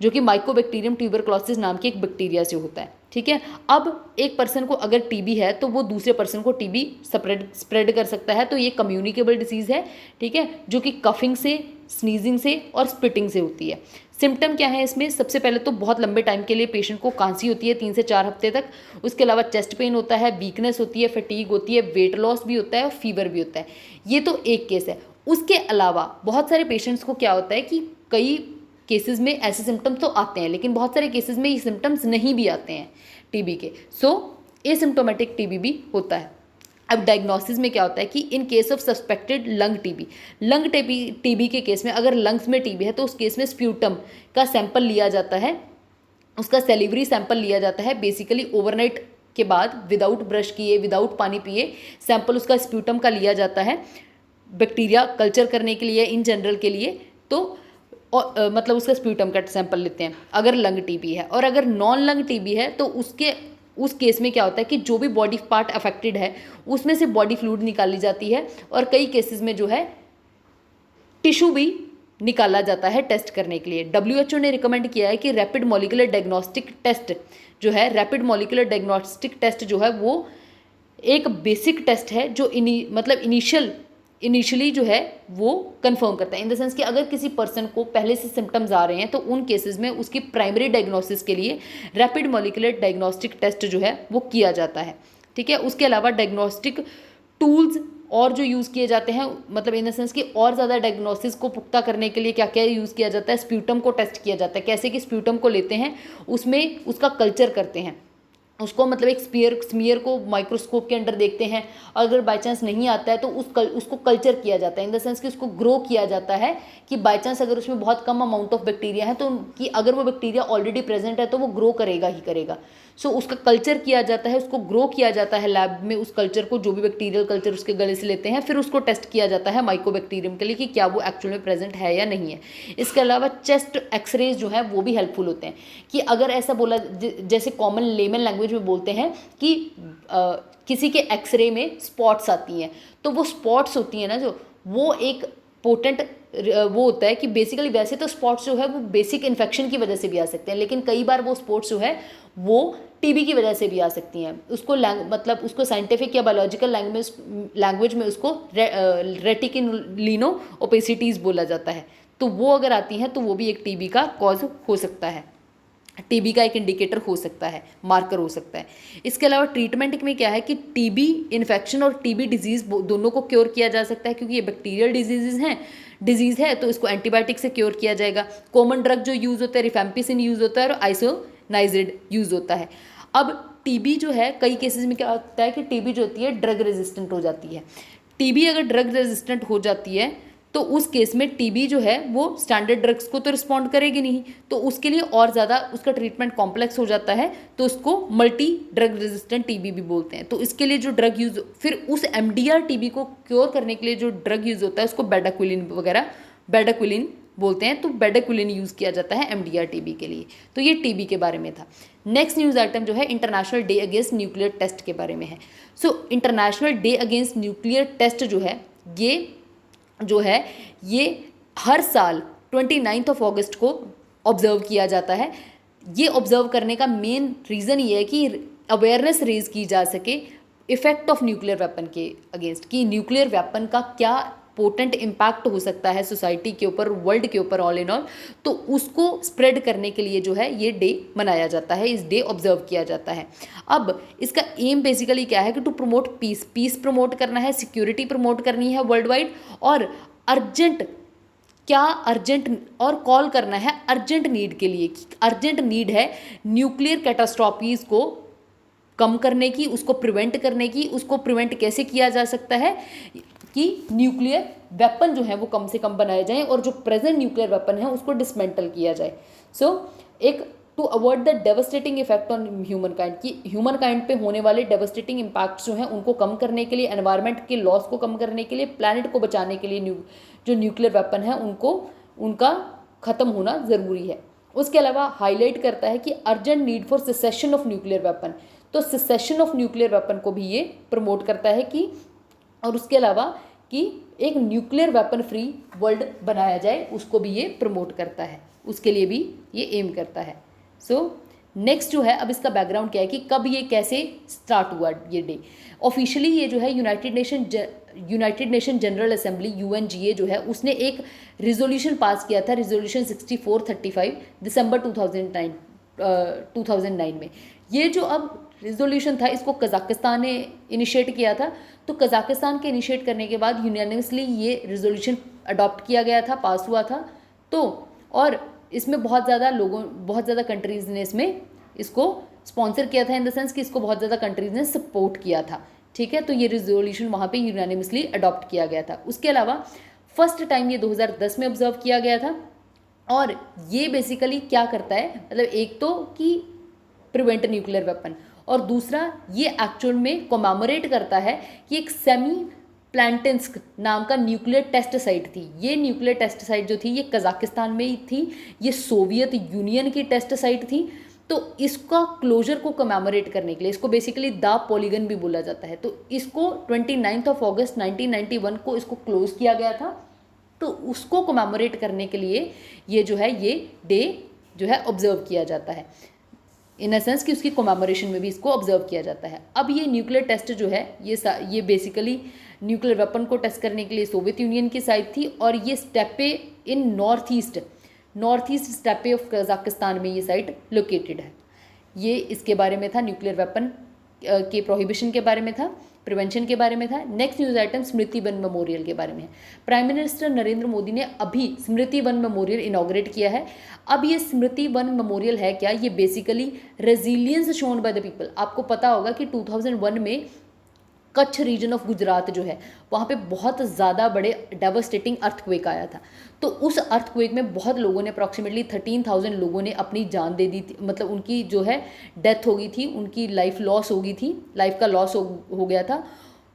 जो कि माइकोबैक्टीरियम ट्यूबरक्लोसिस नाम की एक बैक्टीरिया से होता है, ठीक है। अब एक पर्सन को अगर टीबी है तो वो दूसरे पर्सन को टीबी स्प्रेड कर सकता है। तो ये कम्युनिकेबल डिसीज़ है, ठीक है, जो कि कफिंग से, स्नीजिंग से और स्पिटिंग से होती है। सिम्टम क्या है इसमें? सबसे पहले तो बहुत लंबे टाइम के लिए पेशेंट को खांसी होती है 3 से 4 हफ्ते तक। उसके अलावा चेस्ट पेन होता है, वीकनेस होती है, फटीग होती है, वेट लॉस भी होता है और फीवर भी होता है। ये तो एक केस है। उसके अलावा बहुत सारे पेशेंट्स को क्या होता है कि कई केसेस में ऐसे सिम्टम्स तो आते हैं, लेकिन बहुत सारे केसेस में ये सिम्टम्स नहीं भी आते हैं टीबी के। सो एसिम्प्टोमेटिक टीबी भी होता है। अब डायग्नोसिस में क्या होता है कि in case of suspected lung TB के केस में अगर लंग्स में टीबी है तो उस केस में स्प्यूटम का सैंपल लिया जाता है, उसका सेलिवरी सैंपल लिया जाता है। बेसिकली ओवरनाइट के बाद विदाउट ब्रश किए, विदाउट पानी पिए सैंपल उसका स्प्यूटम का लिया जाता है बैक्टीरिया कल्चर करने के लिए, इन जनरल के लिए। तो मतलब उसका स्प्यूटम का सैंपल लेते हैं अगर लंग टीबी है। और अगर नॉन लंग टीबी है तो उस केस में क्या होता है कि जो भी बॉडी पार्ट अफेक्टेड है उसमें से बॉडी फ्लूइड निकाली जाती है और कई केसेस में जो है टिश्यू भी निकाला जाता है टेस्ट करने के लिए। WHO ने रिकमेंड किया है कि रैपिड मॉलिक्यूलर डायग्नोस्टिक टेस्ट जो है, रैपिड मॉलिक्यूलर डायग्नोस्टिक टेस्ट जो है वो एक बेसिक टेस्ट है जो इनिशियली जो है वो कंफर्म करता है, इन द सेंस कि अगर किसी पर्सन को पहले से सिम्टम्स आ रहे हैं तो उन केसेस में उसकी प्राइमरी डायग्नोसिस के लिए रैपिड मॉलिक्यूलर डायग्नोस्टिक टेस्ट जो है वो किया जाता है, ठीक है। उसके अलावा डायग्नोस्टिक टूल्स और जो यूज़ किए जाते हैं, मतलब इन द सेंस कि और ज़्यादा डायग्नोसिस को पुख्ता करने के लिए क्या क्या यूज़ किया जाता है, स्प्यूटम को टेस्ट किया जाता है। कैसे कि स्प्यूटम को लेते हैं, उसमें उसका कल्चर करते हैं, उसको मतलब एक स्मीयर को माइक्रोस्कोप के अंडर देखते हैं, और अगर बाई चांस नहीं आता है तो उसको कल्चर किया जाता है, इन द सेंस कि उसको ग्रो किया जाता है कि बाई चांस अगर उसमें बहुत कम अमाउंट ऑफ बैक्टीरिया है तो कि अगर वो बैक्टीरिया ऑलरेडी प्रेजेंट है तो वो ग्रो करेगा ही करेगा। सो उसका कल्चर किया जाता है, उसको ग्रो किया जाता है लैब में, उस कल्चर को, जो भी बैक्टीरियल कल्चर उसके गले से लेते हैं, फिर उसको टेस्ट किया जाता है माइकोबैक्टीरियम के लिए कि क्या वो एक्चुअल में प्रेजेंट है या नहीं है। इसके अलावा चेस्ट एक्सरेज जो है वो भी हेल्पफुल होते हैं कि अगर ऐसा बोला, जैसे कॉमन लेमन लैंग्वेज में बोलते हैं कि किसी के एक्सरे में स्पॉट्स आती हैं, तो वो स्पॉट्स होती हैं ना जो, वो एक पोटेंट वो होता है कि बेसिकली वैसे तो स्पॉट्स जो है वो बेसिक इन्फेक्शन की वजह से भी आ सकते हैं, लेकिन कई बार वो स्पॉट्स जो है वो टीबी की वजह से भी आ सकती हैं। उसको मतलब उसको साइंटिफिक या बायोलॉजिकल लैंग्वेज में उसको रेटिकुलिनो ओपेसिटीज बोला जाता है। तो वो अगर आती हैं तो वो भी एक टीबी का कॉज हो सकता है, टीबी का एक इंडिकेटर हो सकता है, मार्कर हो सकता है। इसके अलावा ट्रीटमेंट में क्या है कि टीबी इन्फेक्शन और टीबी डिजीज़ दोनों को क्योर किया जा सकता है, क्योंकि ये बैक्टीरियल डिजीज़ है तो इसको एंटीबायोटिक से क्योर किया जाएगा। कॉमन ड्रग जो यूज़ होता है रिफेम्पिसिन यूज़ होता है और आइसोनाइजिड यूज़ होता है। अब टीबी जो है कई केसेस में क्या होता है कि टीबी जो होती है ड्रग रेजिस्टेंट हो जाती है। टीबी अगर ड्रग रेजिस्टेंट हो जाती है तो उस केस में टीबी जो है वो स्टैंडर्ड ड्रग्स को तो रिस्पॉन्ड करेगी नहीं, तो उसके लिए और ज़्यादा उसका ट्रीटमेंट कॉम्प्लेक्स हो जाता है, तो उसको मल्टी ड्रग रेजिस्टेंट टीबी भी बोलते हैं। तो इसके लिए जो ड्रग यूज़, फिर उस एमडीआर टीबी को क्योर करने के लिए जो ड्रग यूज़ होता है उसको बेडाक्विलिन बोलते हैं। तो बेडाक्विलिन यूज़ किया जाता है एमडीआर टीबी के लिए। तो ये टीबी के बारे में था। नेक्स्ट न्यूज़ आइटम जो है international day against nuclear test के बारे में है। So international day against nuclear test जो है ये हर साल 29 अगस्त को ऑब्जर्व किया जाता है। ये ऑब्जर्व करने का मेन रीज़न ये है कि अवेयरनेस रेज की जा सके इफेक्ट ऑफ न्यूक्लियर वेपन के अगेंस्ट, कि न्यूक्लियर वेपन का क्या पोटेंट इम्पैक्ट हो सकता है सोसाइटी के ऊपर, वर्ल्ड के ऊपर, ऑल इन ऑल। तो उसको स्प्रेड करने के लिए जो है ये डे मनाया जाता है, इस डे ऑब्जर्व किया जाता है। अब इसका एम बेसिकली क्या है कि टू प्रमोट पीस प्रमोट करना है, सिक्योरिटी प्रमोट करनी है वर्ल्ड वाइड, और अर्जेंट और कॉल करना है अर्जेंट नीड के लिए। अर्जेंट नीड है न्यूक्लियर कैटास्ट्रॉफीज को कम करने की, उसको प्रिवेंट करने की। उसको प्रिवेंट कैसे किया जा सकता है कि न्यूक्लियर वेपन जो है वो कम से कम बनाए जाएं और जो प्रेजेंट न्यूक्लियर वेपन है उसको डिसमेंटल किया जाए। एक to avoid the devastating effect on humankind, कि ह्यूमन काइंड पे होने वाले डेवस्टेटिंग इम्पैक्ट्स जो हैं उनको कम करने के लिए, एनवायरनमेंट के लॉस को कम करने के लिए, प्लैनेट को बचाने के लिए जो न्यूक्लियर वेपन है उनका ख़त्म होना ज़रूरी है। उसके अलावा हाईलाइट करता है कि urgent need for cessation of nuclear weapon, तो सेसेशन ऑफ न्यूक्लियर वेपन को भी ये प्रमोट करता है कि, और उसके अलावा कि एक न्यूक्लियर वेपन फ्री वर्ल्ड बनाया जाए, उसको भी ये प्रमोट करता है, उसके लिए भी ये एम करता है। नेक्स्ट जो है, अब इसका बैकग्राउंड क्या है कि कब ये कैसे स्टार्ट हुआ ये डे। ऑफिशियली ये जो है United nation general assembly UNGA जो है उसने एक रिजोल्यूशन पास किया था, रिजोल्यूशन 6435 दिसंबर 2009 में। ये जो अब रिजोल्यूशन था इसको कज़ाकिस्तान ने इनिशिएट किया था। तो कज़ाकिस्तान के इनिशिएट करने के बाद यूनानिमसली ये रिजोल्यूशन अडॉप्ट किया गया था, पास हुआ था। तो और इसमें बहुत ज़्यादा कंट्रीज़ ने इसको स्पॉन्सर किया था, इन द सेंस कि इसको बहुत ज़्यादा कंट्रीज़ ने सपोर्ट किया था। ठीक है, तो ये रिजोल्यूशन वहाँ पे यूनानिमसली अडॉप्ट किया गया था। उसके अलावा फर्स्ट टाइम ये 2010 में ऑब्जर्व किया गया था। और ये बेसिकली क्या करता है, मतलब एक तो कि प्रिवेंट न्यूक्लियर वेपन, और दूसरा ये एक्चुअल में कोमैमोरेट करता है कि एक सेमी प्लांटिन्स्क नाम का न्यूक्लियर टेस्ट साइट थी। ये न्यूक्लियर टेस्ट साइट जो थी ये कज़ाकिस्तान में ही थी, ये सोवियत यूनियन की टेस्ट साइट थी। तो इसका क्लोजर को कमेमोरेट करने के लिए, इसको बेसिकली द पॉलीगन भी बोला जाता है, तो इसको 29 अगस्त 1991 को इसको क्लोज किया गया था। तो उसको कमेमोरेट करने के लिए ये जो है ये डे जो है ऑब्जर्व किया जाता है, इन अ सेंस कि उसकी कमेमोरेशन में भी इसको ऑब्जर्व किया जाता है। अब ये न्यूक्लियर टेस्ट जो है ये बेसिकली न्यूक्लियर वेपन को टेस्ट करने के लिए सोवियत यूनियन की साइट थी, और ये स्टेपे इन नॉर्थ ईस्ट स्टेपे ऑफ कज़ाकिस्तान में ये साइट लोकेटेड है। ये इसके बारे में था न्यूक्लियर वेपन के प्रोहिबिशन के बारे में था, प्रिवेंशन के बारे में था। नेक्स्ट न्यूज़ आइटम स्मृति वन मेमोरियल के बारे में है। प्राइम मिनिस्टर नरेंद्र मोदी ने अभी स्मृति वन मेमोरियल इनॉग्रेट किया है। अब ये स्मृति वन मेमोरियल है क्या, ये basically resilience shown by the people. आपको पता होगा कि 2001 में कच्छ रीजन ऑफ गुजरात जो है वहाँ पे बहुत ज़्यादा बड़े डेवास्टेटिंग अर्थक्वेक आया था। तो उस अर्थक्वेक में बहुत लोगों ने, अप्रॉक्सीमेटली 13,000 लोगों ने अपनी जान दे दी थी, मतलब उनकी जो है डेथ हो गई थी, उनकी लाइफ लॉस हो गई थी, लाइफ का लॉस हो गया था।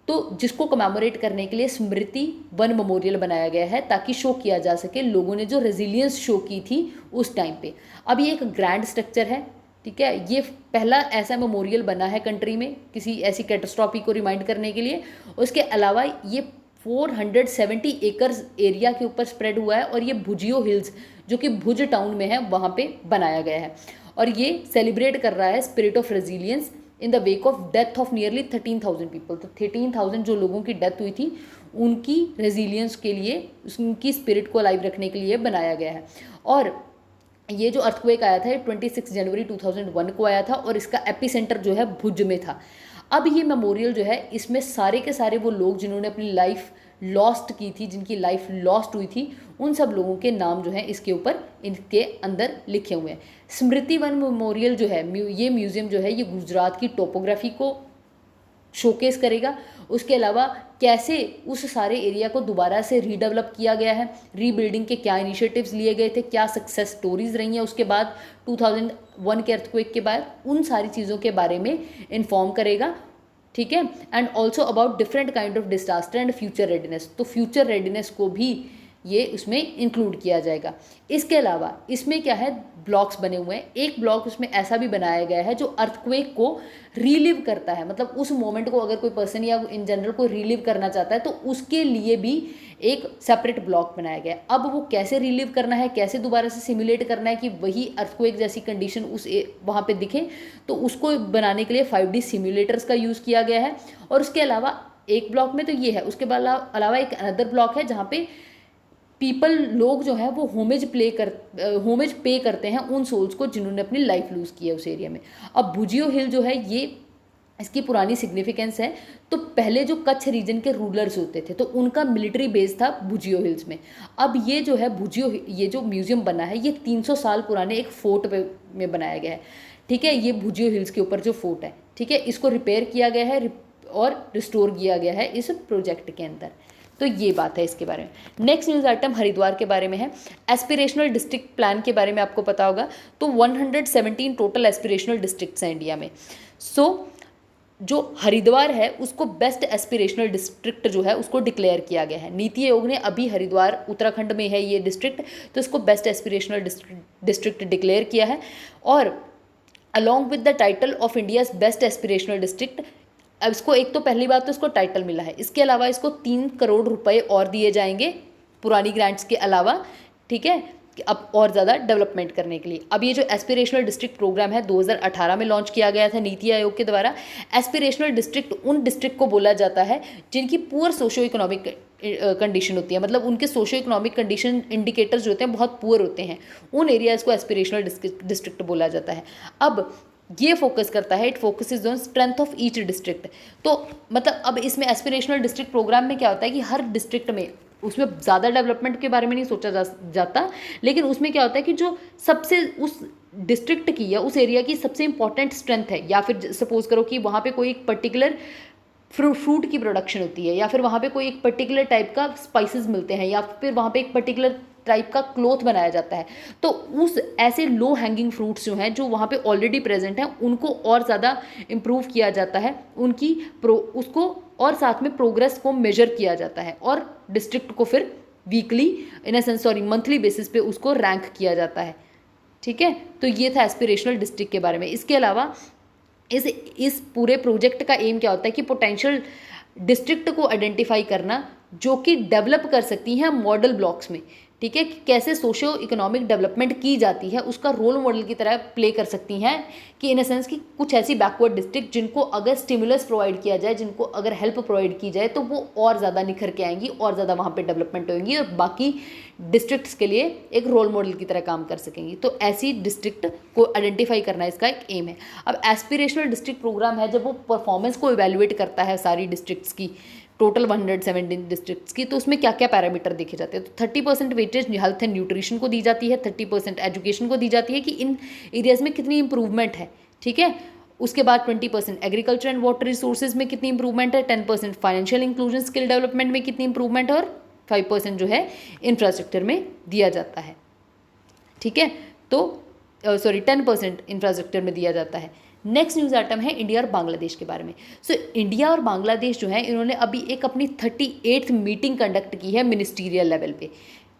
तो जिसको कमेमोरेट करने के लिए स्मृति वन मेमोरियल बनाया गया है, ताकि शो किया जा सके लोगों ने जो रेजिलियंस शो की थी उस टाइम पे। अब ये एक ग्रैंड स्ट्रक्चर है, ठीक है, ये पहला ऐसा मेमोरियल बना है कंट्री में किसी ऐसी कैटास्ट्रॉफी को रिमाइंड करने के लिए। उसके अलावा ये 470 एकर्स एरिया के ऊपर स्प्रेड हुआ है और ये भुजियो हिल्स जो कि भुज टाउन में है वहाँ पे बनाया गया है। और ये सेलिब्रेट कर रहा है spirit of resilience in the wake of death of nearly 13,000 people. तो 13,000 जो लोगों की डेथ हुई थी उनकी रेजिलियंस के लिए, उनकी स्पिरिट को अलाइव रखने के लिए बनाया गया है। और ये जो अर्थक्वेक आया था 26 जनवरी 2001 को आया था और इसका एपिसेंटर जो है भुज में था। अब ये मेमोरियल जो है इसमें सारे के सारे वो लोग जिन्होंने अपनी लाइफ लॉस्ट की थी, जिनकी लाइफ लॉस्ट हुई थी, उन सब लोगों के नाम जो है इसके ऊपर, इनके अंदर लिखे हुए हैं। स्मृति वन मेमोरियल जो है, ये म्यूजियम जो है ये गुजरात की टोपोग्राफी को शोकेस करेगा। उसके अलावा कैसे उस सारे एरिया को दोबारा से रीडेवलप किया गया है, रीबिल्डिंग के क्या इनिशिएटिव्स लिए गए थे, क्या सक्सेस स्टोरीज रही हैं उसके बाद 2001 के अर्थक्वेक के बाद, उन सारी चीज़ों के बारे में इन्फॉर्म करेगा, ठीक है। And also about different kind of disaster and future readiness, तो फ्यूचर रेडीनेस को भी ये उसमें इंक्लूड किया जाएगा। इसके अलावा इसमें क्या है, ब्लॉक्स बने हुए हैं। एक ब्लॉक उसमें ऐसा भी बनाया गया है जो अर्थक्वेक को रीलिव करता है, मतलब उस मोमेंट को अगर कोई पर्सन या इन जनरल को रीलिव करना चाहता है तो उसके लिए भी एक सेपरेट ब्लॉक बनाया गया है। अब वो कैसे रिलीव करना है, कैसे दोबारा से सिमुलेट करना है कि वही अर्थक्वेक जैसी कंडीशन उस वहाँ पे दिखे, तो उसको बनाने के लिए 5D सिमुलेटर्स का यूज़ किया गया है। और उसके अलावा एक ब्लॉक में तो ये है, उसके अलावा एक अनदर ब्लॉक है जहाँ पे लोग जो है वो होमेज पे करते हैं उन सोल्स को जिन्होंने अपनी लाइफ लूज़ की है उस एरिया में। अब भुजियो हिल जो है ये, इसकी पुरानी सिग्निफिकेंस है। तो पहले जो कच्छ रीजन के रूलर्स होते थे तो उनका मिलिट्री बेस था भुजियो हिल्स में। अब ये जो है ये जो म्यूजियम बना है ये 300 साल पुराने एक फोर्ट में बनाया गया है, ठीक है। ये भुजियो हिल्स के ऊपर जो फोर्ट है, ठीक है, इसको रिपेयर किया गया है और रिस्टोर किया गया है इस प्रोजेक्ट के अंदर। तो ये बात है इसके बारे में। नेक्स्ट न्यूज़ आइटम हरिद्वार के बारे में है। एस्पिरेशनल डिस्ट्रिक्ट प्लान के बारे में आपको पता होगा, तो 117 टोटल एस्पिरेशनल डिस्ट्रिक्ट्स हैं इंडिया में। जो हरिद्वार है उसको बेस्ट एस्पिरेशनल डिस्ट्रिक्ट जो है उसको डिक्लेयर किया गया है। नीति आयोग ने अभी, हरिद्वार उत्तराखंड में है ये डिस्ट्रिक्ट, तो इसको बेस्ट एस्पिरेशनल डिस्ट्रिक्ट डिक्लेयर किया है। और along with the title of India's best aspirational district, अब इसको एक तो पहली बात तो इसको टाइटल मिला है, इसके अलावा इसको 3 करोड़ रुपए और दिए जाएंगे पुरानी ग्रांट्स के अलावा, ठीक है, अब और ज़्यादा डेवलपमेंट करने के लिए। अब ये जो एस्पिरेशनल डिस्ट्रिक्ट प्रोग्राम है 2018 में लॉन्च किया गया था नीति आयोग के द्वारा। एस्पिरेशनल डिस्ट्रिक्ट उन डिस्ट्रिक्ट को बोला जाता है जिनकी पुअर सोशियो इकोनॉमिक कंडीशन होती है, मतलब उनके सोशियो इकोनॉमिक कंडीशन इंडिकेटर्स जो होते हैं बहुत पुअर होते हैं, उन एरियाज़ को एस्पिरेशनल डिस्ट्रिक्ट बोला जाता है। अब ये फोकस करता है, it focuses on strength of each district. तो मतलब अब इसमें एस्पिरेशनल डिस्ट्रिक्ट प्रोग्राम में क्या होता है कि हर डिस्ट्रिक्ट में, उसमें ज़्यादा डेवलपमेंट के बारे में नहीं सोचा जाता, लेकिन उसमें क्या होता है कि जो सबसे उस डिस्ट्रिक्ट की या उस एरिया की सबसे इंपॉर्टेंट स्ट्रेंथ है, या फिर सपोज करो कि वहाँ पे कोई एक पर्टिकुलर फ्रूट की प्रोडक्शन होती है, या फिर वहाँ पे कोई एक पर्टिकुलर टाइप का स्पाइसेस मिलते हैं, या फिर वहाँ पे एक पर्टिकुलर टाइप का क्लॉथ बनाया जाता है, तो उस ऐसे लो हैंगिंग फ्रूट्स जो हैं जो वहाँ पे ऑलरेडी प्रेजेंट हैं उनको और ज़्यादा इम्प्रूव किया जाता है, उनकी उसको और साथ में प्रोग्रेस को मेजर किया जाता है, और डिस्ट्रिक्ट को फिर मंथली बेसिस पे उसको रैंक किया जाता है, ठीक है। तो ये था एस्पिरेशनल डिस्ट्रिक्ट के बारे में। इसके अलावा इस पूरे प्रोजेक्ट का एम क्या होता है कि पोटेंशियल डिस्ट्रिक्ट को आइडेंटिफाई करना जो कि डेवलप कर सकती हैं मॉडल ब्लॉक्स में, ठीक है, कि कैसे सोशो इकोनॉमिक डेवलपमेंट की जाती है उसका रोल मॉडल की तरह प्ले कर सकती हैं, कि इन अ सेंस कि कुछ ऐसी बैकवर्ड डिस्ट्रिक्ट जिनको अगर स्टिमुलस प्रोवाइड किया जाए, जिनको अगर हेल्प प्रोवाइड की जाए, तो वो और ज़्यादा निखर के आएंगी और ज़्यादा वहाँ पे डेवलपमेंट होंगी और बाकी डिस्ट्रिक्ट्स के लिए एक रोल मॉडल की तरह काम कर सकेंगी। तो ऐसी डिस्ट्रिक्ट को आइडेंटिफाई करना इसका एक एम है। अब एस्पिरेशनल डिस्ट्रिक्ट प्रोग्राम है, जब वो परफॉर्मेंस को इवेल्युएट करता है सारी डिस्ट्रिक्ट्स की, टोटल 117 डिस्ट्रिक्ट्स की, तो उसमें क्या क्या पैरामीटर देखे जाते हैं। तो 30% वेटेज हेल्थ एंड न्यूट्रिशन को दी जाती है, 30% एजुकेशन को दी जाती है कि इन एरियाज़ में कितनी इंप्रूवमेंट है, ठीक है। उसके बाद 20% एग्रीकल्चर एंड वाटर रिसोर्सेज में कितनी इंप्रूवमेंट है, 10% फाइनेंशियल इंक्लूजन स्किल डेवलपमेंट में कितनी इंप्रूवमेंट है, और 5% जो है इंफ्रास्ट्रक्चर में दिया जाता है, ठीक है। तो 10% इंफ्रास्ट्रक्चर में दिया जाता है। नेक्स्ट न्यूज़ आइटम है इंडिया और बांग्लादेश के बारे में। इंडिया और बांग्लादेश जो है, इन्होंने अभी एक अपनी 38th मीटिंग कंडक्ट की है मिनिस्टीरियल लेवल पे।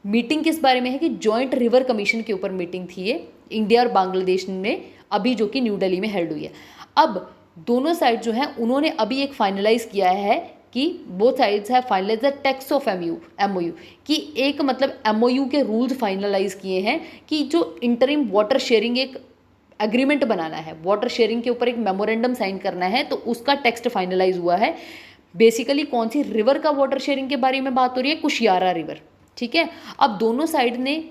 मीटिंग किस बारे में है कि जॉइंट रिवर कमीशन के ऊपर मीटिंग थी ये इंडिया और बांग्लादेश में, अभी जो कि न्यू दिल्ली में हेल्ड हुई है। अब दोनों साइड जो है उन्होंने अभी एक फाइनलाइज किया है कि both sides have finalise the text of MOU, कि एक मतलब एमओयू के रूल्स फाइनलाइज किए हैं कि जो इंटरिम वाटर शेयरिंग एक एग्रीमेंट बनाना है, वाटर शेयरिंग के ऊपर एक मेमोरेंडम साइन करना है, तो उसका टेक्स्ट फाइनलाइज हुआ है। बेसिकली कौन सी रिवर का वाटर शेयरिंग के बारे में बात हो रही है, कुशियारा रिवर, ठीक है। अब दोनों साइड ने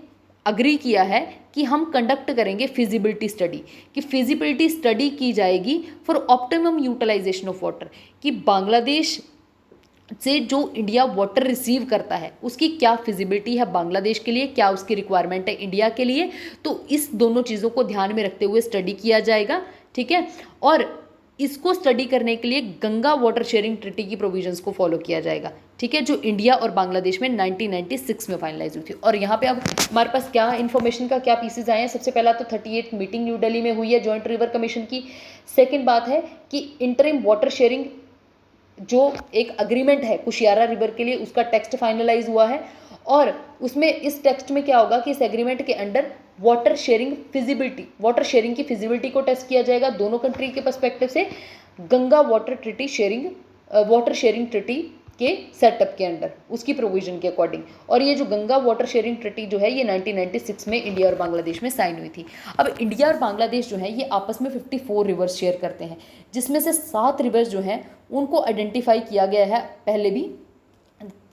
अग्री किया है कि हम कंडक्ट करेंगे फिजिबिलिटी स्टडी, कि फिजिबिलिटी स्टडी की जाएगी for optimum utilisation of water, कि बांग्लादेश से जो इंडिया वाटर रिसीव करता है उसकी क्या फिजिबिलिटी है बांग्लादेश के लिए, क्या उसकी रिक्वायरमेंट है इंडिया के लिए। तो इस दोनों चीज़ों को ध्यान में रखते हुए स्टडी किया जाएगा, ठीक है। और इसको स्टडी करने के लिए गंगा वाटर शेयरिंग ट्रिटी की प्रोविजंस को फॉलो किया जाएगा, ठीक है, जो इंडिया और बांग्लादेश में 1996 में फाइनलाइज हुई थी। और यहाँ पे अब हमारे पास क्या इन्फॉर्मेशन का क्या पीसेज आए हैं। सबसे पहला तो 38th मीटिंग न्यू दिल्ली में हुई है जॉइंट रिवर कमीशन की। सेकेंड बात है कि इंटरिम वाटर शेयरिंग जो एक अग्रीमेंट है कुशियारा रिवर के लिए, उसका टेक्स्ट फाइनलाइज हुआ है। और उसमें इस टेक्स्ट में क्या होगा कि इस एग्रीमेंट के अंडर वाटर शेयरिंग की फिजिबिलिटी को टेस्ट किया जाएगा दोनों कंट्री के पर्सपेक्टिव से, गंगा वाटर शेयरिंग ट्रिटी के सेटअप के अंडर, उसकी प्रोविजन के अकॉर्डिंग। और ये जो गंगा वाटर शेयरिंग ट्रिटी जो है ये 1996 में इंडिया और बांग्लादेश में साइन हुई थी। अब इंडिया और बांग्लादेश जो है ये आपस में 54 रिवर्स शेयर करते हैं, जिसमें से 7 रिवर्स जो हैं उनको आइडेंटिफाई किया गया है पहले भी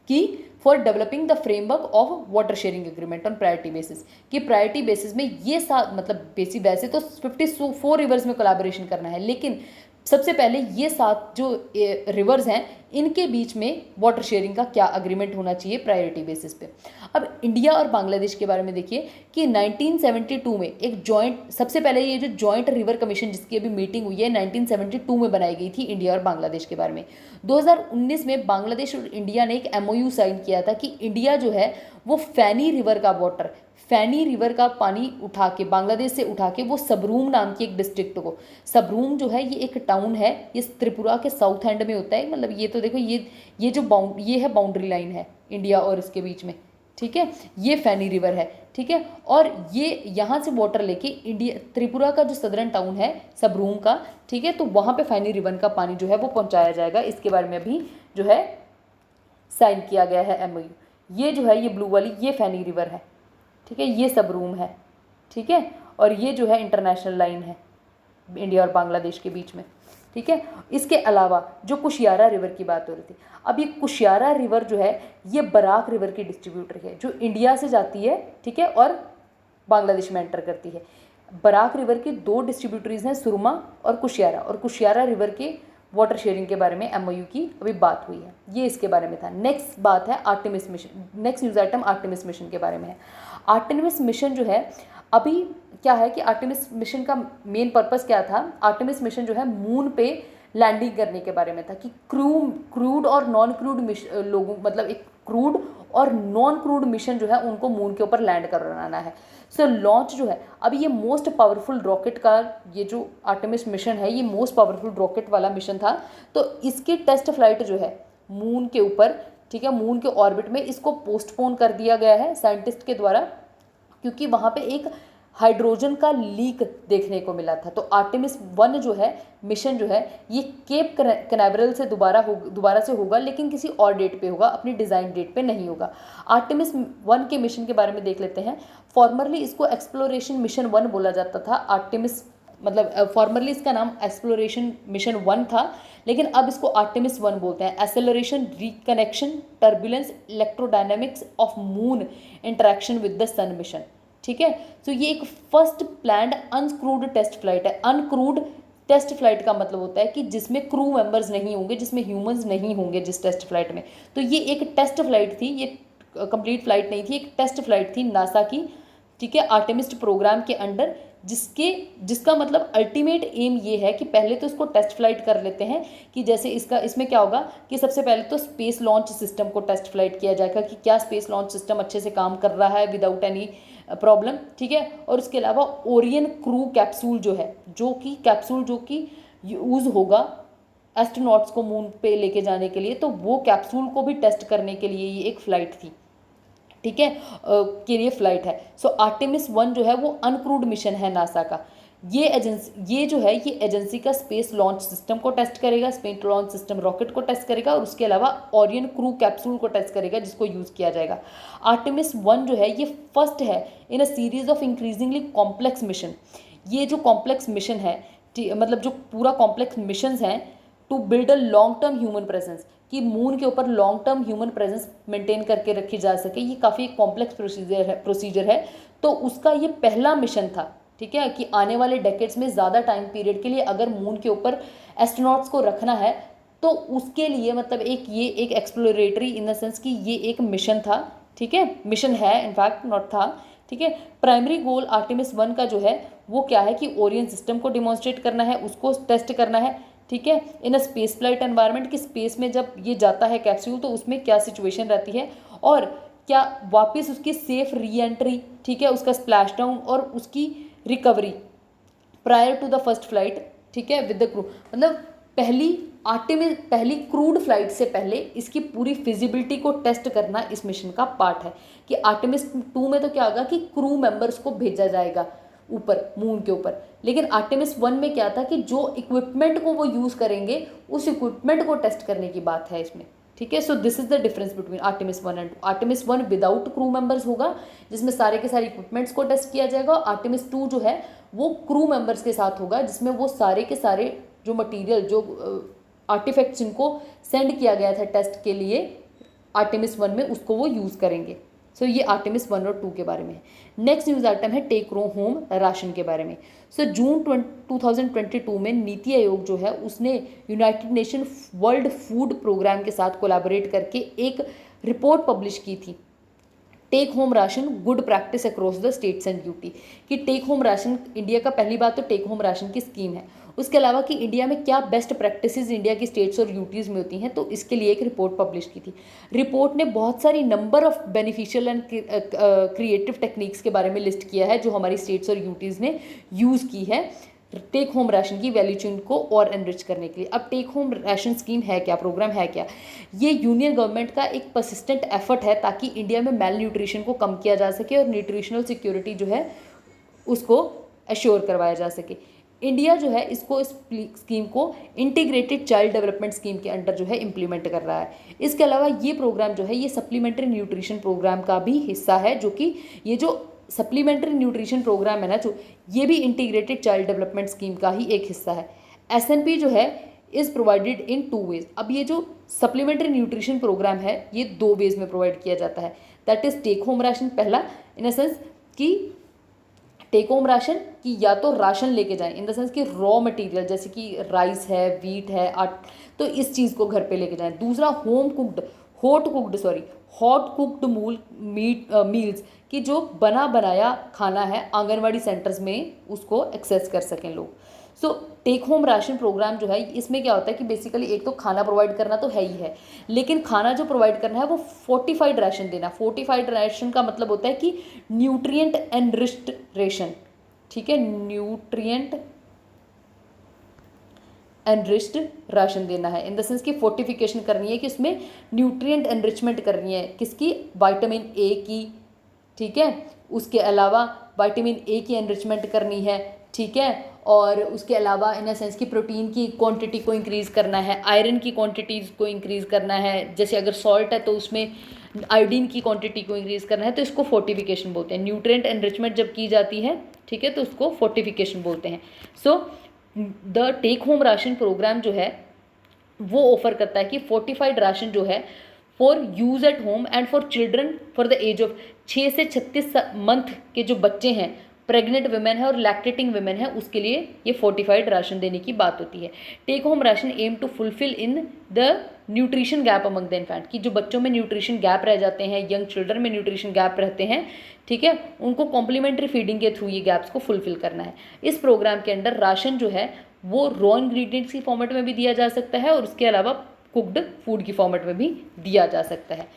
कि for developing the framework of water sharing agreement on priority basis, कि प्रायोरिटी बेसिस में ये मतलब वैसे तो 54 रिवर्स में कोलैबोरेशन करना है, लेकिन सबसे पहले ये 7 जो रिवर्स हैं इनके बीच में वाटर शेयरिंग का क्या अग्रीमेंट होना चाहिए प्रायोरिटी बेसिस पे। अब इंडिया और बांग्लादेश के बारे में देखिए कि 1972 में एक सबसे पहले ये जो जॉइंट रिवर कमीशन जिसकी अभी मीटिंग हुई है 1972 में बनाई गई थी इंडिया और बांग्लादेश के बारे में। 2019 में बांग्लादेश और इंडिया ने एक एमओयू साइन किया था कि इंडिया जो है वो फैनी रिवर का पानी उठा के बांग्लादेश से उठा के वो सबरूम नाम की एक डिस्ट्रिक्ट को, सबरूम जो है ये एक टाउन है, ये त्रिपुरा के साउथ एंड में होता है। मतलब ये तो देखो ये है बाउंड्री लाइन है इंडिया और इसके बीच में, ठीक है, ये फैनी रिवर है, ठीक है। और ये यहाँ से वाटर लेके त्रिपुरा का जो सदर्न टाउन है सबरूम का, ठीक है, तो वहाँ पे फैनी रिवर का पानी जो है वो पहुँचाया जाएगा। इसके बारे में अभी जो है साइन किया गया है एमओयू। ये जो है ये ब्लू वाली ये फैनी रिवर है, ठीक है, ये सबरूम है, ठीक है, और ये जो है इंटरनेशनल लाइन है इंडिया और बांग्लादेश के बीच में, ठीक है। इसके अलावा जो कुशियारा रिवर की बात हो रही थी, अब ये कुशियारा रिवर जो है ये बराक रिवर की डिस्ट्रीब्यूटर है जो इंडिया से जाती है, ठीक है, और बांग्लादेश में एंटर करती है। बराक रिवर की 2 डिस्ट्रीब्यूटरीज हैं, सुरमा और कुशियारा रिवर के वाटर शेयरिंग के बारे में एमओयू की अभी बात हुई है। ये इसके बारे में था। नेक्स्ट बात है Artemis mission. Next news item Artemis mission के बारे में है। आर्टेमिस मिशन जो है अभी क्या है कि आर्टेमिस मिशन का मेन पर्पस क्या था। आर्टेमिस मिशन जो है मून पे लैंडिंग करने के बारे में था कि क्रूड और नॉन क्रूड लोगों मतलब एक क्रूड और नॉन क्रूड मिशन जो है उनको मून के ऊपर लैंड करवाना है। सो लॉन्च जो है अभी ये मोस्ट पावरफुल रॉकेट का ये जो आर्टेमिस मिशन है ये मोस्ट पावरफुल रॉकेट वाला मिशन था। तो इसकी टेस्ट फ्लाइट जो है मून के ऊपर, ठीक है, मून के ऑर्बिट में इसको पोस्टपोन कर दिया गया है साइंटिस्ट के द्वारा, क्योंकि वहाँ पे एक हाइड्रोजन का लीक देखने को मिला था। तो आर्टेमिस 1 जो है मिशन जो है ये केप कैनावरल से दोबारा से होगा, लेकिन किसी और डेट पे होगा, अपनी डिज़ाइन डेट पे नहीं होगा। आर्टेमिस 1 के मिशन के बारे में देख लेते हैं। फॉर्मरली इसको एक्सप्लोरेशन मिशन 1 बोला जाता था। आर्टेमिस मतलब फॉर्मरली इसका नाम एक्सप्लोरेशन मिशन 1 था, लेकिन अब इसको आर्टेमिस 1 बोलते हैं। Acceleration, reconnection, turbulence, electrodynamics of moon interaction with the sun mission. ठीक है, तो ये एक first planned uncrewed test flight है। अनक्रूड टेस्ट फ्लाइट का मतलब होता है कि जिसमें क्रू मेंबर्स नहीं होंगे, जिसमें ह्यूमंस नहीं होंगे जिस टेस्ट फ्लाइट में। तो ये एक टेस्ट फ्लाइट थी, ये कंप्लीट फ्लाइट नहीं थी, एक टेस्ट फ्लाइट थी नासा की। ठीक है, आर्टेमिस प्रोग्राम के अंडर, जिसका मतलब अल्टीमेट एम ये है कि पहले तो इसको टेस्ट फ्लाइट कर लेते हैं कि जैसे इसमें क्या होगा कि सबसे पहले तो स्पेस लॉन्च सिस्टम को टेस्ट फ्लाइट किया जाएगा कि क्या स्पेस लॉन्च सिस्टम अच्छे से काम कर रहा है विदाउट एनी प्रॉब्लम। ठीक है, और उसके अलावा ओरियन क्रू कैप्सूल जो कि यूज़ होगा एस्ट्रोनॉट्स को मून पे लेके जाने के लिए, तो वो कैप्सूल को भी टेस्ट करने के लिए ये एक फ़्लाइट थी। ठीक है, के लिए फ्लाइट है। सो आर्टेमिस 1 जो है वो अनक्रूड मिशन है नासा का। ये एजेंसी का स्पेस लॉन्च सिस्टम को टेस्ट करेगा, स्पेस लॉन्च सिस्टम रॉकेट को टेस्ट करेगा, और उसके अलावा ओरियन क्रू कैप्सूल को टेस्ट करेगा जिसको यूज़ किया जाएगा। आर्टेमिस 1 जो है ये फर्स्ट है in a series of increasingly complex mission. ये जो कॉम्प्लेक्स मिशन है, मतलब जो पूरा कॉम्प्लेक्स मिशंस हैं to build a long term human presence, कि मून के ऊपर long term human presence maintain करके रखी जा सके। ये काफ़ी कॉम्प्लेक्स प्रोसीजर है। तो उसका ये पहला मिशन था। ठीक है, कि आने वाले डेकेड्स में ज़्यादा टाइम पीरियड के लिए अगर मून के ऊपर एस्ट्रोनॉट्स को रखना है तो उसके लिए मतलब ये एक एक्सप्लोरेटरी इन द सेंस कि ये एक मिशन था। ठीक है, मिशन है इनफैक्ट, नॉट था। ठीक है, प्राइमरी गोल आर्टेमिस 1 का जो है वो क्या है कि ओरियन सिस्टम को डिमॉन्स्ट्रेट करना है, उसको टेस्ट करना है। ठीक है, in a space flight environment, कि स्पेस में जब ये जाता है कैप्सूल तो उसमें क्या सिचुएशन रहती है और क्या वापस उसकी सेफ री एंट्री, ठीक है, उसका स्प्लैश डाउन और उसकी recovery prior to the first flight. ठीक है, विद द क्रू, मतलब पहली क्रूड फ्लाइट से पहले इसकी पूरी फिजिबिलिटी को टेस्ट करना इस मिशन का पार्ट है। कि आर्टेमिस 2 में तो क्या होगा कि क्रू मेंबर्स को भेजा जाएगा ऊपर मून के ऊपर, लेकिन आर्टेमिस 1 में क्या था कि जो इक्विपमेंट को वो यूज़ करेंगे उस इक्विपमेंट को टेस्ट करने की बात है इसमें। ठीक है, so this is the difference between Artemis 1 and 2। Artemis 1 without crew members होगा जिसमें सारे के सारे इक्विपमेंट्स को टेस्ट किया जाएगा, और आर्टेमिस 2 जो है वो क्रू मेंबर्स के साथ होगा जिसमें वो सारे के सारे जो मटीरियल, जो आर्टिफैक्ट्स जिनको सेंड किया गया था टेस्ट के लिए आर्टेमिस 1 में, उसको वो यूज़ करेंगे। सो ये आर्टेमिस 1 और 2 के बारे में है। नेक्स्ट न्यूज़ आइटम है टेक होम राशन के बारे में। सो जून 2022 में नीति आयोग जो है उसने United Nation World Food Programme के साथ कोलैबोरेट करके एक रिपोर्ट पब्लिश की थी, take home ration good practice across the states and UT. कि टेक होम राशन, इंडिया का पहली बात तो टेक होम राशन की स्कीम है, उसके अलावा कि इंडिया में क्या बेस्ट प्रैक्टिसेस इंडिया की स्टेट्स और यूटीज़ में होती हैं, तो इसके लिए एक रिपोर्ट पब्लिश की थी। रिपोर्ट ने बहुत सारी number of beneficial and creative techniques के बारे में लिस्ट किया है जो हमारी स्टेट्स और यूटीज़ ने यूज़ की है टेक होम राशन की वैल्यू चेन को और एनरिच करने के लिए। अब टेक होम राशन स्कीम है क्या, प्रोग्राम है क्या? ये यूनियन गवर्नमेंट का एक परसिस्टेंट एफर्ट है ताकि इंडिया में मेल न्यूट्रिशन को कम किया जा सके और न्यूट्रिशनल सिक्योरिटी जो है उसको एश्योर करवाया जा सके। इंडिया जो है इसको, इस स्कीम को इंटीग्रेटेड चाइल्ड डेवलपमेंट स्कीम के अंडर जो है इम्प्लीमेंट कर रहा है। इसके अलावा ये प्रोग्राम जो है ये सप्लीमेंट्री न्यूट्रिशन प्रोग्राम का भी हिस्सा है, जो कि ये जो सप्लीमेंट्री न्यूट्रिशन प्रोग्राम है ना, जो ये भी इंटीग्रेटेड चाइल्ड डेवलपमेंट स्कीम का ही एक हिस्सा है। एसएनपी जो है इज़ प्रोवाइडेड इन 2 वेज। अब ये जो सप्लीमेंट्री न्यूट्रिशन प्रोग्राम है ये 2 वेज में प्रोवाइड किया जाता है। That is take home ration, पहला इन द सेंस कि टेक होम राशन कि या तो राशन लेके जाएं, इन द सेंस कि रॉ मटेरियल जैसे कि राइस है, वीट है, तो इस चीज़ को घर पे लेके जाएं। दूसरा हॉट कुक्ड मील्स कि जो बना बनाया खाना है आंगनवाड़ी सेंटर्स में उसको एक्सेस कर सकें लोग। So take home ration programme जो है इसमें क्या होता है कि बेसिकली एक तो खाना प्रोवाइड करना तो है ही है, लेकिन खाना जो प्रोवाइड करना है वो फोर्टिफाइड राशन देना। फोर्टिफाइड राशन का मतलब होता है कि न्यूट्रिएंट एनरिच्ड रेशन। ठीक है, न्यूट्रिएंट एनरिच्ड राशन देना है, इन द सेंस कि फोर्टिफिकेशन करनी है कि उसमें न्यूट्रिएंट एनरिचमेंट करनी है, किसकी? विटामिन ए की, ठीक है। उसके अलावा विटामिन ए की एनरिचमेंट करनी है, ठीक है। और उसके अलावा इन अ सेंस की प्रोटीन की क्वांटिटी को इंक्रीज़ करना है, आयरन की क्वांटिटीज़ को इंक्रीज़ करना है, जैसे अगर सॉल्ट है तो उसमें आयोडीन की क्वांटिटी को इंक्रीज़ करना है, तो इसको फोर्टिफिकेशन बोलते हैं। न्यूट्रिएंट एनरिचमेंट जब की जाती है, ठीक है, तो उसको फोर्टिफिकेशन बोलते हैं। So the take home ration programme जो है वो ऑफर करता है कि फोर्टिफाइड राशन जो है for use at home and for children for the age of 6 से 36 मंथ के जो बच्चे हैं, प्रेग्नेंट वुमेन है और लैक्टेटिंग वुमेन है, उसके लिए ये फोर्टिफाइड राशन देने की बात होती है। Take home ration aim to fulfil in the nutrition gap among the infant, कि जो बच्चों में न्यूट्रिशन गैप रह जाते हैं, यंग चिल्ड्रन में न्यूट्रिशन गैप रहते हैं, ठीक है, उनको कॉम्प्लीमेंट्री फीडिंग के थ्रू ये गैप्स को फुलफिल करना है। इस प्रोग्राम के अंडर राशन जो है वो रॉ इंग्रेडिएंट्स की फॉर्मेट में भी दिया जा सकता है और उसके अलावा कुक्ड फूड की फॉर्मेट में भी दिया जा सकता है।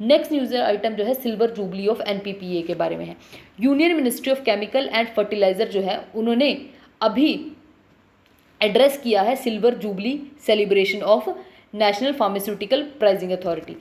नेक्स्ट न्यूज़ आइटम जो है सिल्वर जुबली ऑफ एनपीपीए के बारे में है। Union ministry of chemical and fertiliser जो है उन्होंने अभी एड्रेस किया है silver jubilee celebration of national pharmaceutical pricing authority.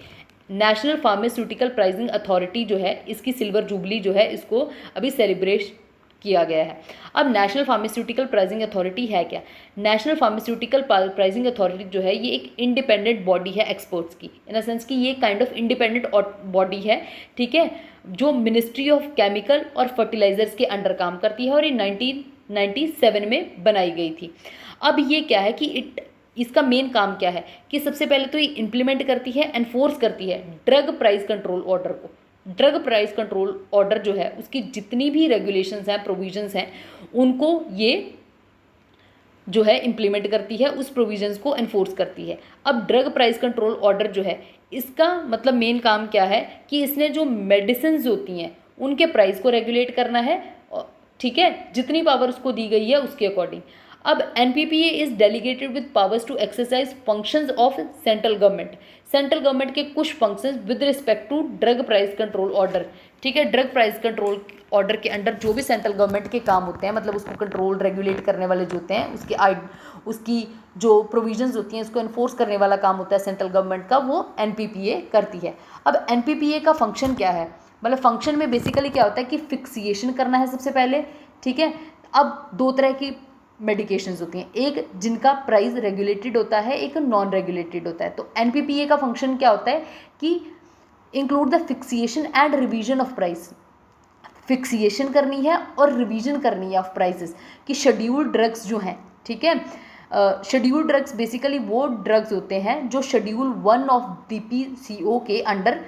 National pharmaceutical pricing authority जो है इसकी सिल्वर जुबली जो है इसको अभी सेलिब्रेट किया गया है। अब नेशनल फार्मास्यूटिकल प्राइजिंग अथॉरिटी है क्या? नेशनल फार्मास्यूटिकल प्राइजिंग अथॉरिटी जो है ये एक इंडिपेंडेंट बॉडी है एक्सपर्ट्स की, इन द सेंस कि ये काइंड ऑफ इंडिपेंडेंट बॉडी है, ठीक है, जो मिनिस्ट्री ऑफ केमिकल और फर्टिलाइजर्स के अंडर काम करती है और ये 1997 में बनाई गई थी। अब ये क्या है कि इसका मेन काम क्या है कि सबसे पहले तो ये इम्प्लीमेंट करती है, एनफोर्स करती है ड्रग प्राइस कंट्रोल ऑर्डर को। ड्रग प्राइस कंट्रोल ऑर्डर जो है उसकी जितनी भी रेगुलेशंस हैं, प्रोविजंस हैं, उनको ये जो है इम्प्लीमेंट करती है, उस प्रोविजंस को एनफोर्स करती है। अब ड्रग प्राइस कंट्रोल ऑर्डर जो है इसका मतलब मेन काम क्या है कि इसने जो मेडिसिन होती हैं उनके प्राइस को रेगुलेट करना है, ठीक है, जितनी पावर उसको दी गई है उसके अकॉर्डिंग। अब NPPA is delegated with powers to exercise functions of central government. Central government के कुछ functions with respect to drug price control order, ठीक है। ड्रग प्राइस कंट्रोल ऑर्डर के अंडर जो भी सेंट्रल गवर्नमेंट के काम होते हैं, मतलब उसको कंट्रोल रेगुलेट करने वाले जो होते हैं, उसकी जो प्रोविजंस होती हैं उसको इन्फोर्स करने वाला काम होता है सेंट्रल गवर्नमेंट का, वो एनपीपीए करती है। अब एनपीपीए का फंक्शन क्या है? मतलब फंक्शन में बेसिकली क्या होता है कि फिक्सिएशन करना है सबसे पहले, ठीक है। अब दो तरह की मेडिकेशंस होती हैं, एक जिनका प्राइस रेगुलेटेड होता है, एक नॉन रेगुलेटेड होता है। तो एनपीपीए का फंक्शन क्या होता है कि include the fixation and revision of price. Fixation करनी है और रिवीजन करनी है ऑफ प्राइसेस कि शेड्यूल्ड ड्रग्स जो हैं, ठीक है, शेड्यूल्ड ड्रग्स बेसिकली वो ड्रग्स होते हैं जो शेड्यूल 1 ऑफ डीपीसीओ के अंडर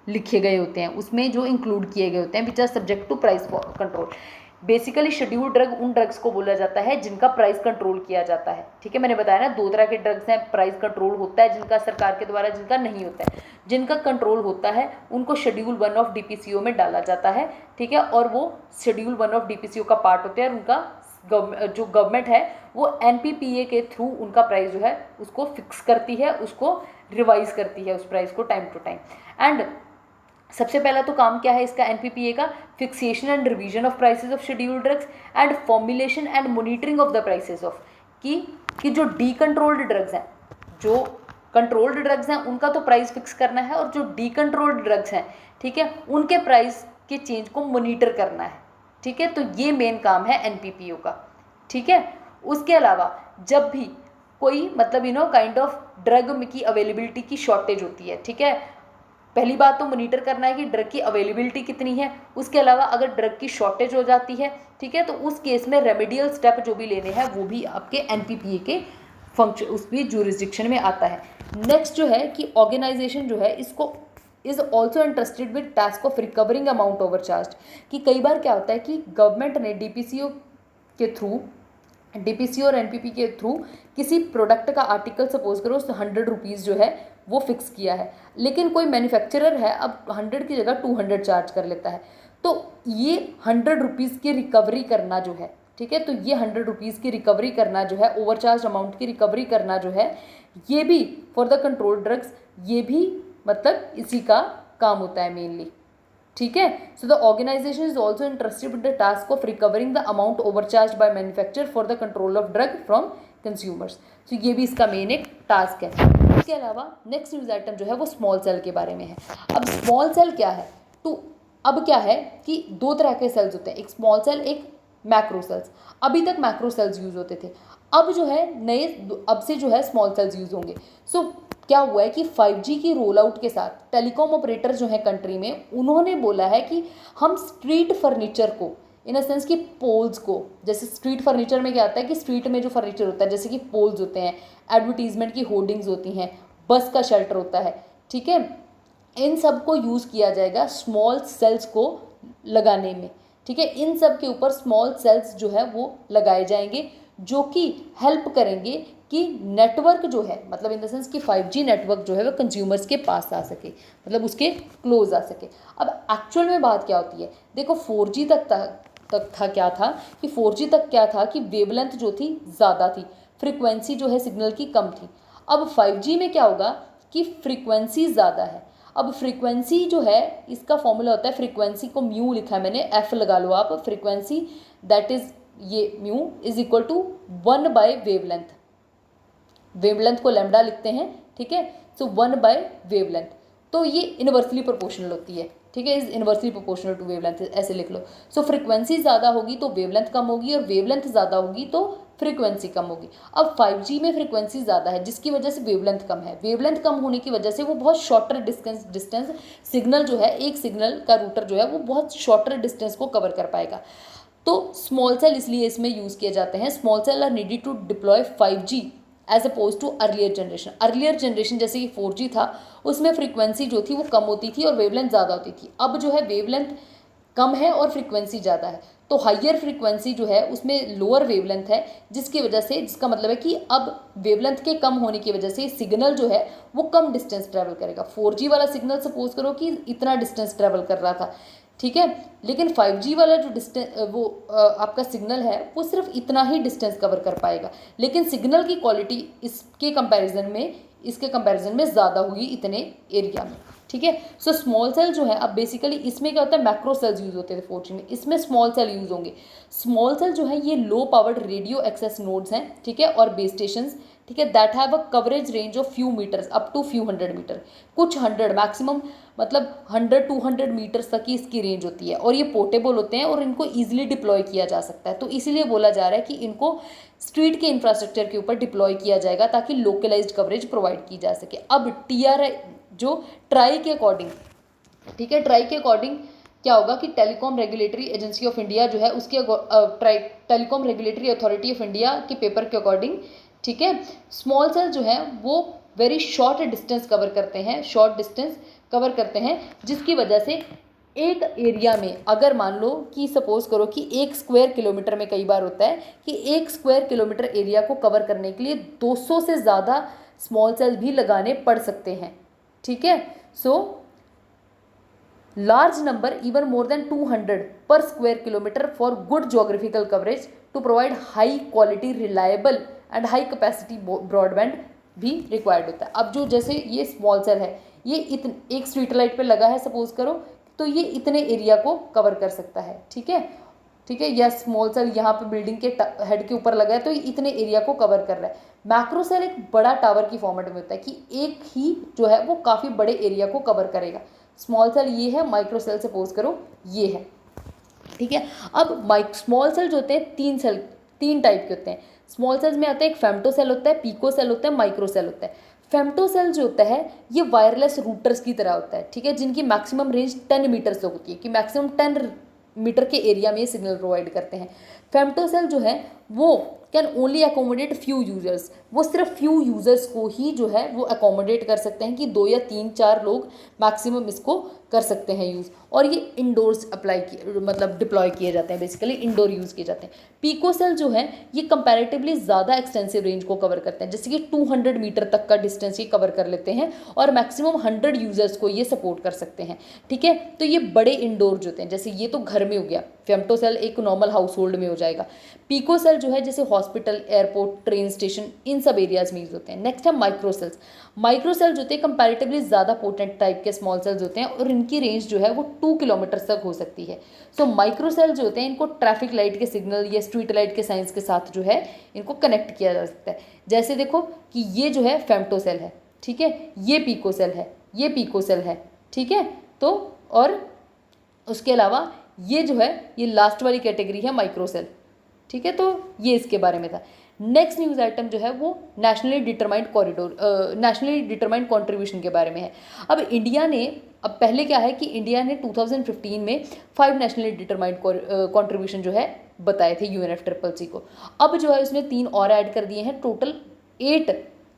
लिखे गए होते हैं, उसमें जो इंक्लूड किए गए होते हैं, which are subject to price control. Basically scheduled drug उन ड्रग्स को बोला जाता है जिनका प्राइस कंट्रोल किया जाता है, ठीक है। मैंने बताया ना दो तरह के ड्रग्स हैं, प्राइस कंट्रोल होता है जिनका सरकार के द्वारा, जिनका नहीं होता है। जिनका कंट्रोल होता है उनको शेड्यूल 1 ऑफ डीपीसीओ में डाला जाता है, ठीक है, और वो शेड्यूल 1 ऑफ डीपीसीओ का पार्ट होते हैं और उनका जो गवर्नमेंट है वो एनपीपीए के थ्रू उनका प्राइस जो है उसको फिक्स करती है, उसको रिवाइज करती है उस प्राइस को टाइम टू टाइम। एंड सबसे पहला तो काम क्या है इसका एनपीपीए का? Fixation and revision of prices of scheduled drugs and formulation and monitoring of the prices of, कि जो डीकंट्रोल्ड ड्रग्स हैं, जो कंट्रोल्ड ड्रग्स हैं उनका तो प्राइस फिक्स करना है, और जो डीकंट्रोल्ड ड्रग्स हैं, ठीक है, उनके प्राइस के चेंज को मॉनिटर करना है, ठीक है। तो ये मेन काम है एनपीपीओ का, ठीक है। उसके अलावा जब भी कोई मतलब काइंड ऑफ ड्रग की अवेलेबिलिटी की शॉर्टेज होती है, ठीक है, पहली बात तो मॉनिटर करना है कि ड्रग की अवेलेबिलिटी कितनी है। उसके अलावा अगर ड्रग की शॉर्टेज हो जाती है, ठीक है, तो उस केस में रेमेडियल स्टेप जो भी लेने हैं वो भी आपके एनपीपीए के फंक्शन उस भी जुरिस्डिक्शन में आता है। नेक्स्ट जो है कि ऑर्गेनाइजेशन जो है इसको is also interested with task of recovering amount overcharge, कि कई बार क्या होता है कि गवर्नमेंट ने डीपीसीओ के थ्रू, डीपीसीओ और एनपीपी के थ्रू किसी प्रोडक्ट का आर्टिकल सपोज करो 100 रुपीज़ जो है वो फिक्स किया है, लेकिन कोई मैन्युफैक्चरर है अब 100 की जगह 200 चार्ज कर लेता है, तो ये 100 रुपीज़ की रिकवरी करना जो है, ठीक है, तो ये 100 रुपीज़ की रिकवरी करना जो है, ओवरचार्ज अमाउंट की रिकवरी करना जो है, ये भी फॉर द कंट्रोल ड्रग्स, ये भी मतलब इसी का काम होता है मेनली, ठीक है। So the organisation is also interested with the task of recovering the amount overcharge by manufacture for the control of drug from consumers. तो ये भी इसका मेन एक टास्क है। इसके अलावा नेक्स्ट न्यूज़ आइटम जो है वो स्मॉल सेल के बारे में है। अब स्मॉल सेल क्या है? टू अब क्या है कि दो तरह के सेल्स होते हैं, एक स्मॉल सेल, एक मैक्रो सेल्स। अभी तक मैक्रो सेल्स यूज होते थे, अब जो है नए, अब से जो है स्मॉल सेल्स यूज होंगे। सो क्या हुआ है कि 5G की रोल आउट के साथ टेलीकॉम ऑपरेटर जो है कंट्री में, उन्होंने बोला है कि हम स्ट्रीट फर्नीचर को, इन अ सेंस कि पोल्स को, जैसे स्ट्रीट फर्नीचर में क्या आता है कि स्ट्रीट में जो फर्नीचर होता है, जैसे कि पोल्स होते हैं, एडवर्टीजमेंट की होर्डिंग्स होती हैं, बस का शेल्टर होता है, ठीक है, इन सब को यूज़ किया जाएगा स्मॉल सेल्स को लगाने में, ठीक है। इन सब के ऊपर स्मॉल सेल्स जो है वो लगाए जाएंगे, जो कि हेल्प करेंगे कि नेटवर्क जो है, मतलब इन द सेंस कि 5G नेटवर्क जो है वो कंज्यूमर्स के पास आ सके, मतलब उसके क्लोज आ सके। अब एक्चुअल में बात क्या होती है, देखो 4G तक था क्या था कि 4G तक क्या था कि वेवलेंथ जो थी ज़्यादा थी, फ्रीक्वेंसी जो है सिग्नल की कम थी। अब 5G में क्या होगा कि फ्रीक्वेंसी ज़्यादा है। अब फ्रीक्वेंसी जो है, इसका फॉर्मूला होता है, फ्रीक्वेंसी को म्यू लिखा है मैंने, एफ लगा लो आप, फ्रीक्वेंसी दैट इज ये mu is equal to 1 by wavelength, wavelength को लैम्डा लिखते हैं, ठीक है। सो 1 बाय वेवलेंथ, तो ये इनवर्सली प्रोपोर्शनल होती है, ठीक है, is inversely proportional to wavelength, ऐसे लिख लो। सो फ्रीक्वेंसी ज़्यादा होगी तो वेवलेंथ कम होगी, और वेवलेंथ ज़्यादा होगी तो फ्रीक्वेंसी कम होगी। अब 5G में फ्रीक्वेंसी ज़्यादा है, जिसकी वजह से वेवलेंथ कम है। वेवलेंथ कम होने की वजह से वो बहुत शॉर्टर डिस्टेंस सिग्नल जो है, एक सिग्नल का रूटर जो है वो बहुत शॉर्टर डिस्टेंस को कवर कर पाएगा। तो स्मॉल सेल इसलिए इसमें यूज़ किए जाते हैं। Small cell are needed to deploy 5G as oppose to earlier generation. Earlier generation जैसे कि 4G था, उसमें फ्रीक्वेंसी जो थी वो कम होती थी और वेवलेंथ ज़्यादा होती थी। अब जो है वेवलेंथ कम है और फ्रीक्वेंसी ज़्यादा है, तो हाइयर फ्रीक्वेंसी जो है उसमें लोअर वेवलेंथ है, जिसकी वजह से, जिसका मतलब है कि अब वेवलेंथ के कम होने की वजह से सिग्नल जो है वो कम डिस्टेंस ट्रैवल करेगा। 4G वाला सिग्नल सपोज करो कि इतना डिस्टेंस ट्रैवल कर रहा था, ठीक है, लेकिन 5G वाला जो डिस्टेंस वो आपका सिग्नल है वो सिर्फ इतना ही डिस्टेंस कवर कर पाएगा, लेकिन सिग्नल की क्वालिटी इसके कंपैरिजन में ज़्यादा होगी इतने एरिया में, ठीक है। सो स्मॉल सेल जो है, अब बेसिकली इसमें क्या होता है, मैक्रो सेल्स यूज़ होते थे 4G में, इसमें स्मॉल सेल यूज़ होंगे। स्मॉल सेल जो है ये low powered radio access nodes हैं, ठीक है, और बेस स्टेशंस, ठीक है, that have a coverage range of few metres up to few hundred metre, कुछ 100 मैक्सिमम, मतलब 100-200 मीटर्स तक की इसकी रेंज होती है, और ये पोर्टेबल होते हैं और इनको ईजिली डिप्लॉय किया जा सकता है। तो इसीलिए बोला जा रहा है कि इनको स्ट्रीट के इंफ्रास्ट्रक्चर के ऊपर डिप्लॉय किया जाएगा ताकि लोकलाइज्ड कवरेज प्रोवाइड की जा सके। अब TRI जो ट्राई के अकॉर्डिंग, ठीक है, ट्राई के अकॉर्डिंग क्या होगा कि telecom regulatory agency of India जो है उसके telecom regulatory authority of India के पेपर के अकॉर्डिंग, ठीक है, स्मॉल सेल जो है वो वेरी शॉर्ट डिस्टेंस कवर करते हैं, शॉर्ट डिस्टेंस कवर करते हैं, जिसकी वजह से एक एरिया में, अगर मान लो कि सपोज करो कि 1 स्क्वायर किलोमीटर में, कई बार होता है कि 1 स्क्वायर किलोमीटर एरिया को कवर करने के लिए 200 से ज़्यादा स्मॉल सेल भी लगाने पड़ सकते हैं, ठीक है। सो large number even more than 200 per square kilometer for good geographical coverage to provide high quality reliable and high capacity broadband भी रिक्वायर्ड होता है। अब जो जैसे ये स्मॉल सेल है, ये एक स्ट्रीट लाइट पे लगा है सपोज करो, तो ये इतने एरिया को कवर कर सकता है, ठीक है, ठीक है, या स्मॉल सेल यहाँ पे बिल्डिंग के हेड के ऊपर लगा है तो ये इतने एरिया को कवर कर रहा है। मैक्रो सेल एक बड़ा टावर की फॉर्मेट में होता है कि एक ही जो है वो काफ़ी बड़े एरिया को कवर करेगा। स्मॉल सेल ये है, माइक्रो सेल सपोज करो ये है, ठीक है। अब स्मॉल सेल जो होते हैं तीन टाइप के होते हैं। स्मॉल सेल्स में आता है एक फेम्टो सेल होता है, पीको सेल होता है, माइक्रो सेल होता है। फेम्टो सेल जो होता है ये वायरलेस रूटर्स की तरह होता है, ठीक है, जिनकी मैक्सिमम रेंज 10 मीटर तक होती है, कि मैक्सिमम 10 मीटर के एरिया में ये सिग्नल प्रोवाइड करते हैं। फेम्टो सेल जो है वो can only accommodate few users, वो सिर्फ फ्यू यूजर्स को ही जो है वो अकोमोडेट कर सकते हैं, कि 2 या 3-4 लोग मैक्सिमम इसको कर सकते हैं यूज़, और ये इंडोर्स मतलब डिप्लॉय किए जाते हैं, बेसिकली इंडोर यूज़ किए जाते हैं। पीको सेल जो है ये कंपैरेटिवली ज़्यादा एक्सटेंसिव रेंज को कवर करते हैं, जैसे कि 200 मीटर तक का डिस्टेंस ये कवर कर लेते हैं, और मैक्सिमम 100 यूजर्स को ये सपोर्ट कर सकते हैं, ठीक है। तो ये बड़े इंडोर जो होते हैं, जैसे ये तो घर में हो गया, फेम्टो सेल एक नॉर्मल हाउस होल्ड में हो जाएगा। पीको सेल जो है जैसे हॉस्पिटल, एयरपोर्ट, ट्रेन स्टेशन, इन सब एरियाज में यूज होते हैं। नेक्स्ट है माइक्रो सेल्स। माइक्रो सेल जो होते हैं कंपैरेटिवली ज़्यादा पोटेंट टाइप के स्मॉल सेल्स होते हैं, और इनकी रेंज जो है वो 2 किलोमीटर तक हो सकती है। सो माइक्रो सेल जो होते हैं इनको ट्रैफिक लाइट के सिग्नल या स्ट्रीट लाइट के साइंस के साथ जो है इनको कनेक्ट किया जा सकता है। जैसे देखो कि ये जो है फेम्टो सेल है, ठीक है, ये पीको सेल है, ये पीको सेल है, ठीक है, तो और उसके अलावा ये जो है ये लास्ट वाली कैटेगरी है माइक्रोसेल, ठीक है। तो ये इसके बारे में था। नेक्स्ट न्यूज़ आइटम जो है वो नेशनली डिटरमाइंड कॉन्ट्रीब्यूशन के बारे में है। अब इंडिया ने, अब पहले क्या है कि इंडिया ने 2015 में 5 नेशनली डिटरमाइंड कॉन्ट्रीब्यूशन जो है बताए थे UNFCCC को। अब जो है उसने 3 और ऐड कर दिए हैं, total 8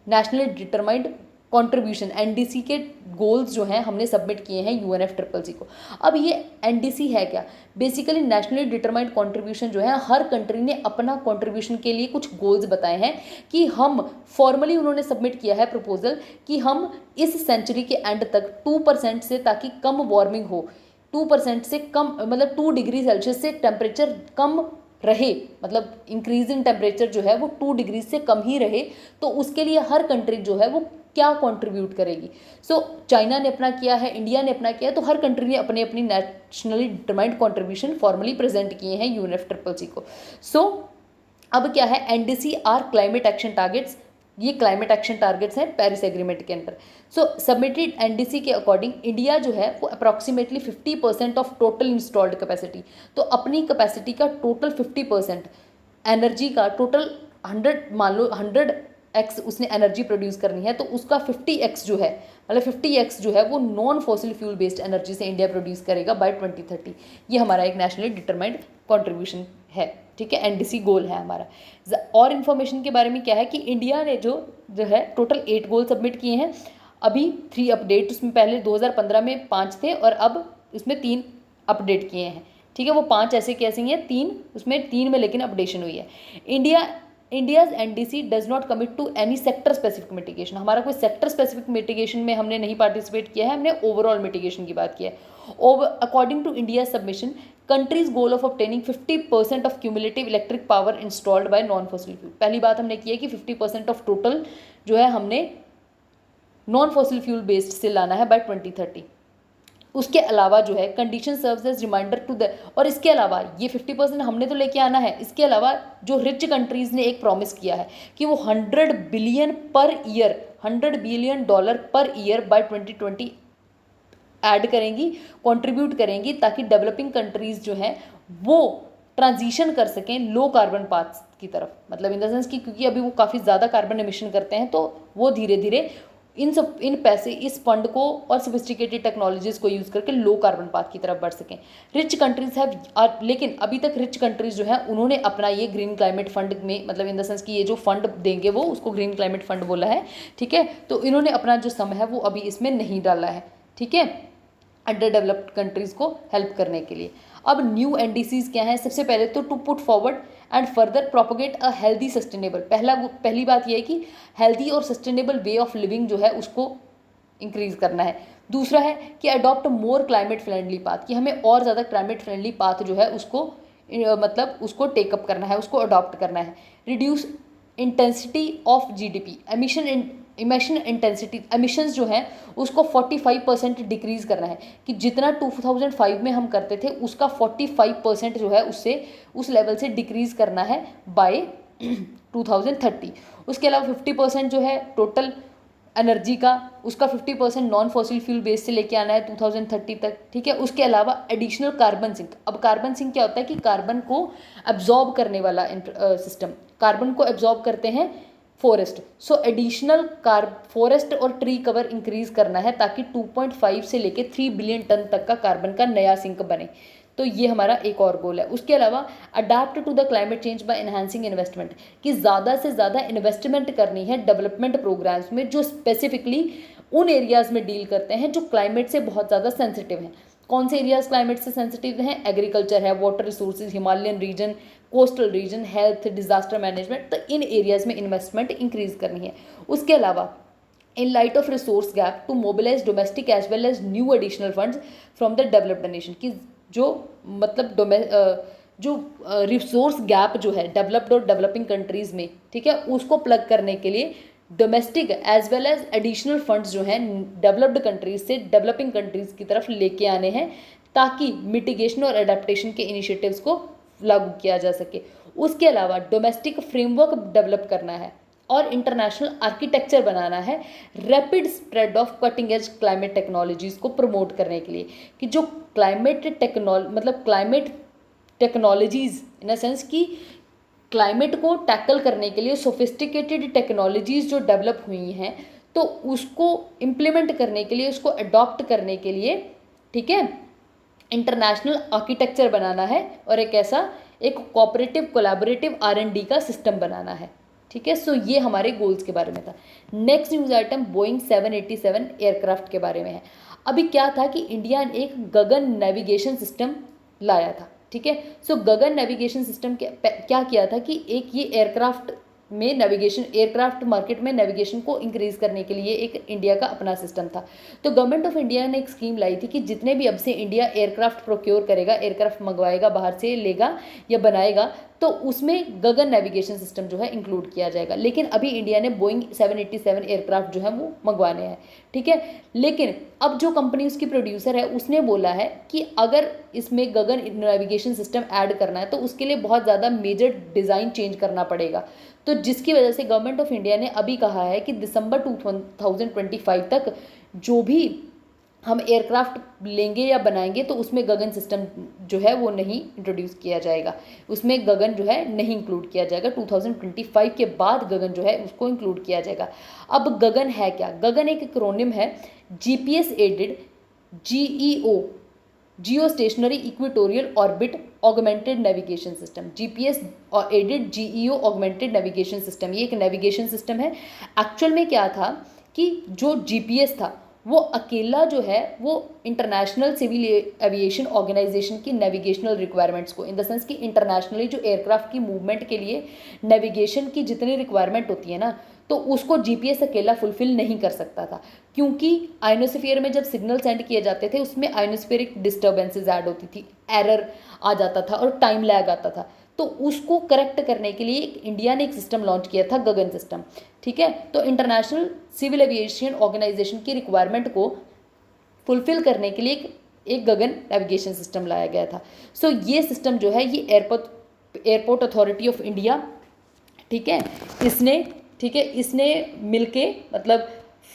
nationally determined contribution NDC के गोल्स जो हैं हमने सबमिट किए हैं UNFCCC को। अब ये NDC है क्या? बेसिकली नेशनली डिटरमाइंड कॉन्ट्रीब्यूशन जो है, हर कंट्री ने अपना कॉन्ट्रीब्यूशन के लिए कुछ गोल्स बताए हैं कि हम फॉर्मली उन्होंने सबमिट किया है प्रपोजल कि हम इस सेंचुरी के एंड तक 2% से, ताकि कम वार्मिंग हो, 2% से कम, मतलब 2 डिग्री सेल्सियस से टेम्परेचर कम रहे, मतलब इंक्रीज इन टेम्परेचर जो है वो 2 डिग्री से कम ही रहे, तो उसके लिए हर कंट्री जो है वो क्या कंट्रीब्यूट करेगी। सो चाइना ने अपना किया है, इंडिया ने अपना किया है, तो हर कंट्री ने अपनी अपनी nationally determined contribution formally present किए हैं UNFCCC को। सो अब क्या है, NDC are climate action targets, ये क्लाइमेट एक्शन टारगेट्स हैं पेरिस एग्रीमेंट के अंदर। सो सबमिटेड NDC के अकॉर्डिंग इंडिया जो है वो approximately 50% of total installed capacity, तो अपनी कैपेसिटी का टोटल 50% एनर्जी का टोटल 100, मान लो 100x उसने एनर्जी प्रोड्यूस करनी है, तो उसका 50x जो है, मतलब 50x जो है वो non fossil fuel based energy से इंडिया प्रोड्यूस करेगा बाय 2030। ये हमारा एक नेशनली डिटरमाइंड कॉन्ट्रीब्यूशन है, ठीक है, NDC गोल है हमारा। और इन्फॉर्मेशन के बारे में क्या है कि इंडिया ने जो है टोटल 8 गोल सबमिट किए हैं, अभी 3 अपडेट, उसमें पहले 2015 में 5 थे और अब इसमें 3 अपडेट किए हैं, ठीक है। वो 5 ऐसे कैसे हैं, 3 उसमें, 3 में लेकिन अपडेशन हुई है। India's NDC does not commit to any sector specific mitigation, हमारा कोई सेक्टर स्पेसिफिक मिटिगेशन में हमने नहीं पार्टिसिपेट किया है, हमने ओवरऑल मिटिगेशन की बात की है। According to India submission, country's goal of obtaining 50% of cumulative electric power installed by non fossil fuel, पहली बात हमने की है कि 50% ऑफ टोटल जो है हमने नॉन फॉसिल फ्यूल बेस्ड से लाना है बाय 2030। उसके अलावा जो है condition serves as reminder to the, और इसके अलावा ये 50% हमने तो लेके आना है, इसके अलावा जो रिच कंट्रीज़ ने एक प्रॉमिस किया है कि वो $100 billion per year, $100 billion per year by 2020 add करेंगी, कंट्रीब्यूट करेंगी, ताकि डेवलपिंग कंट्रीज़ जो हैं वो ट्रांजिशन कर सकें लो कार्बन पाथ्स की तरफ, मतलब इन द सेंस कि क्योंकि अभी वो काफ़ी ज़्यादा कार्बन एमिशन करते हैं, तो वो धीरे धीरे इन पैसे, इस फंड को और सोफिस्टिकेटेड टेक्नोलॉजीज़ को यूज़ करके लो कार्बन पाथ की तरफ बढ़ सकें। रिच कंट्रीज़ है, लेकिन अभी तक रिच कंट्रीज़ जो है उन्होंने अपना ये ग्रीन क्लाइमेट फंड में, मतलब इन द सेंस कि ये जो फंड देंगे वो उसको ग्रीन क्लाइमेट फंड बोला है, ठीक है। तो इन्होंने अपना जो सम है वो अभी इसमें नहीं डाला है, ठीक है, अंडर डेवलप्ड कंट्रीज़ को हेल्प करने के लिए। अब न्यू NDCs क्या है, सबसे पहले तो to put forward and further propagate a healthy sustainable, पहली बात यह है कि हेल्दी और सस्टेनेबल वे ऑफ लिविंग जो है उसको इंक्रीज करना है। दूसरा है कि अडॉप्ट मोर क्लाइमेट फ्रेंडली पाथ, कि हमें और ज़्यादा क्लाइमेट फ्रेंडली पाथ जो है उसको मतलब उसको टेकअप करना है, उसको अडॉप्ट करना है। Reduce intensity of GDP, emission intensity, emissions जो हैं उसको 45% डिक्रीज़ करना है, कि जितना 2005 में हम करते थे उसका 45% जो है उससे उस लेवल से डिक्रीज़ करना है बाय 2030। उसके अलावा 50% जो है टोटल एनर्जी का, उसका 50% नॉन फॉसिल फ्यूल बेस से लेके आना है 2030 तक, ठीक है। उसके अलावा एडिशनल कार्बन सिंक, अब कार्बन सिंक क्या होता है कि कार्बन को एब्जॉर्ब करने वाला सिस्टम, कार्बन को एब्जॉर्ब करते हैं फॉरेस्ट, सो एडिशनल फॉरेस्ट और ट्री कवर इंक्रीज करना है, ताकि 2.5 से लेके 3 बिलियन टन तक का कार्बन का नया सिंक बने, तो ये हमारा एक और गोल है। उसके अलावा adapt to the climate change by enhancing investment, कि ज़्यादा से ज़्यादा इन्वेस्टमेंट करनी है डेवलपमेंट प्रोग्राम्स में जो स्पेसिफिकली उन एरियाज़ में डील करते हैं जो क्लाइमेट से बहुत ज़्यादा सेंसिटिव हैं। कौन से एरियाज़ क्लाइमेट से सेंसिटिव हैं? एग्रीकल्चर है, water resources, Himalayan region, coastal region, health, disaster management, तो इन एरियाज़ में इन्वेस्टमेंट इंक्रीज करनी है। उसके अलावा in light of resource gap to mobilize domestic as well as new additional funds from the developed nation, कि जो मतलब जो रिसोर्स गैप जो है डेवलप्ड और डेवलपिंग कंट्रीज़ में, ठीक है, उसको प्लग करने के लिए domestic as well as additional funds जो हैं डेवलप्ड कंट्रीज से डेवलपिंग कंट्रीज़ की तरफ लेके आने हैं, ताकि मिटिगेशन और एडेप्टेशन के इनिशिएटिव्स को लागू किया जा सके। उसके अलावा डोमेस्टिक फ्रेमवर्क डेवलप करना है और इंटरनेशनल आर्किटेक्चर बनाना है rapid spread of cutting edge climate technologies को प्रमोट करने के लिए, कि जो climate technologies in a sense कि क्लाइमेट को टैकल करने के लिए सोफिस्टिकेटेड टेक्नोलॉजीज़ जो डेवलप हुई हैं, तो उसको इम्प्लीमेंट करने के लिए, उसको अडॉप्ट करने के लिए, ठीक है, इंटरनेशनल आर्किटेक्चर बनाना है और एक कोऑपरेटिव कोलैबोरेटिव R&D का सिस्टम बनाना है, ठीक है। सो ये हमारे गोल्स के बारे में था। Next news item Boeing 787 aircraft के बारे में है। अभी क्या था कि इंडिया ने एक गगन नेविगेशन सिस्टम लाया था, ठीक है। सो गगन नेविगेशन सिस्टम क्या किया था कि एक ये एयरक्राफ्ट मार्केट में नेविगेशन को इंक्रीज करने के लिए एक इंडिया का अपना सिस्टम था। तो गवर्नमेंट ऑफ इंडिया ने एक स्कीम लाई थी कि जितने भी अब से इंडिया एयरक्राफ्ट प्रोक्योर करेगा, एयरक्राफ्ट मंगवाएगा, बाहर से लेगा या बनाएगा, तो उसमें गगन नेविगेशन सिस्टम जो है इंक्लूड किया जाएगा। लेकिन अभी इंडिया ने बोइंग 787 एयरक्राफ्ट जो है वो मंगवाने हैं, ठीक है। लेकिन अब जो कंपनी उसकी प्रोड्यूसर है उसने बोला है कि अगर इसमें गगन नेविगेशन सिस्टम ऐड करना है तो उसके लिए बहुत ज़्यादा मेजर डिज़ाइन चेंज करना पड़ेगा। तो जिसकी वजह से गवर्नमेंट ऑफ इंडिया ने अभी कहा है कि दिसंबर 2025 तक जो भी हम एयरक्राफ्ट लेंगे या बनाएंगे तो उसमें गगन सिस्टम जो है वो नहीं इंट्रोड्यूस किया जाएगा, उसमें गगन जो है नहीं इंक्लूड किया जाएगा। 2025 के बाद गगन जो है उसको इंक्लूड किया जाएगा। अब गगन है क्या? गगन एक एक्रोनिम है GPS aided GEO, geo stationary equatorial orbit augmented navigation system, GPS aided GEO augmented navigation system. ये एक नेविगेशन सिस्टम है। एक्चुअल में क्या था कि जो GPS था वो अकेला जो है वो इंटरनेशनल सिविल एविएशन ऑर्गेनाइजेशन की नेविगेशनल रिक्वायरमेंट्स को, इन द सेंस कि इंटरनेशनली जो एयरक्राफ्ट की मूवमेंट के लिए नेविगेशन की जितनी रिक्वायरमेंट होती है ना, तो उसको GPS अकेला फुलफिल नहीं कर सकता था, क्योंकि आयनोस्फीयर में जब सिग्नल सेंड किए जाते थे उसमें आयनोस्फेरिक डिस्टर्बेंसेज ऐड होती थी, एरर आ जाता था और टाइम लैग आता था। तो उसको करेक्ट करने के लिए इंडिया ने एक सिस्टम लॉन्च किया था, गगन सिस्टम, ठीक है। तो इंटरनेशनल सिविल एविएशन ऑर्गेनाइजेशन की रिक्वायरमेंट को फुलफिल करने के लिए एक गगन नेविगेशन सिस्टम लाया गया था। सो ये सिस्टम जो है ये एयरपोर्ट अथॉरिटी ऑफ इंडिया, ठीक है, इसने मिलके मतलब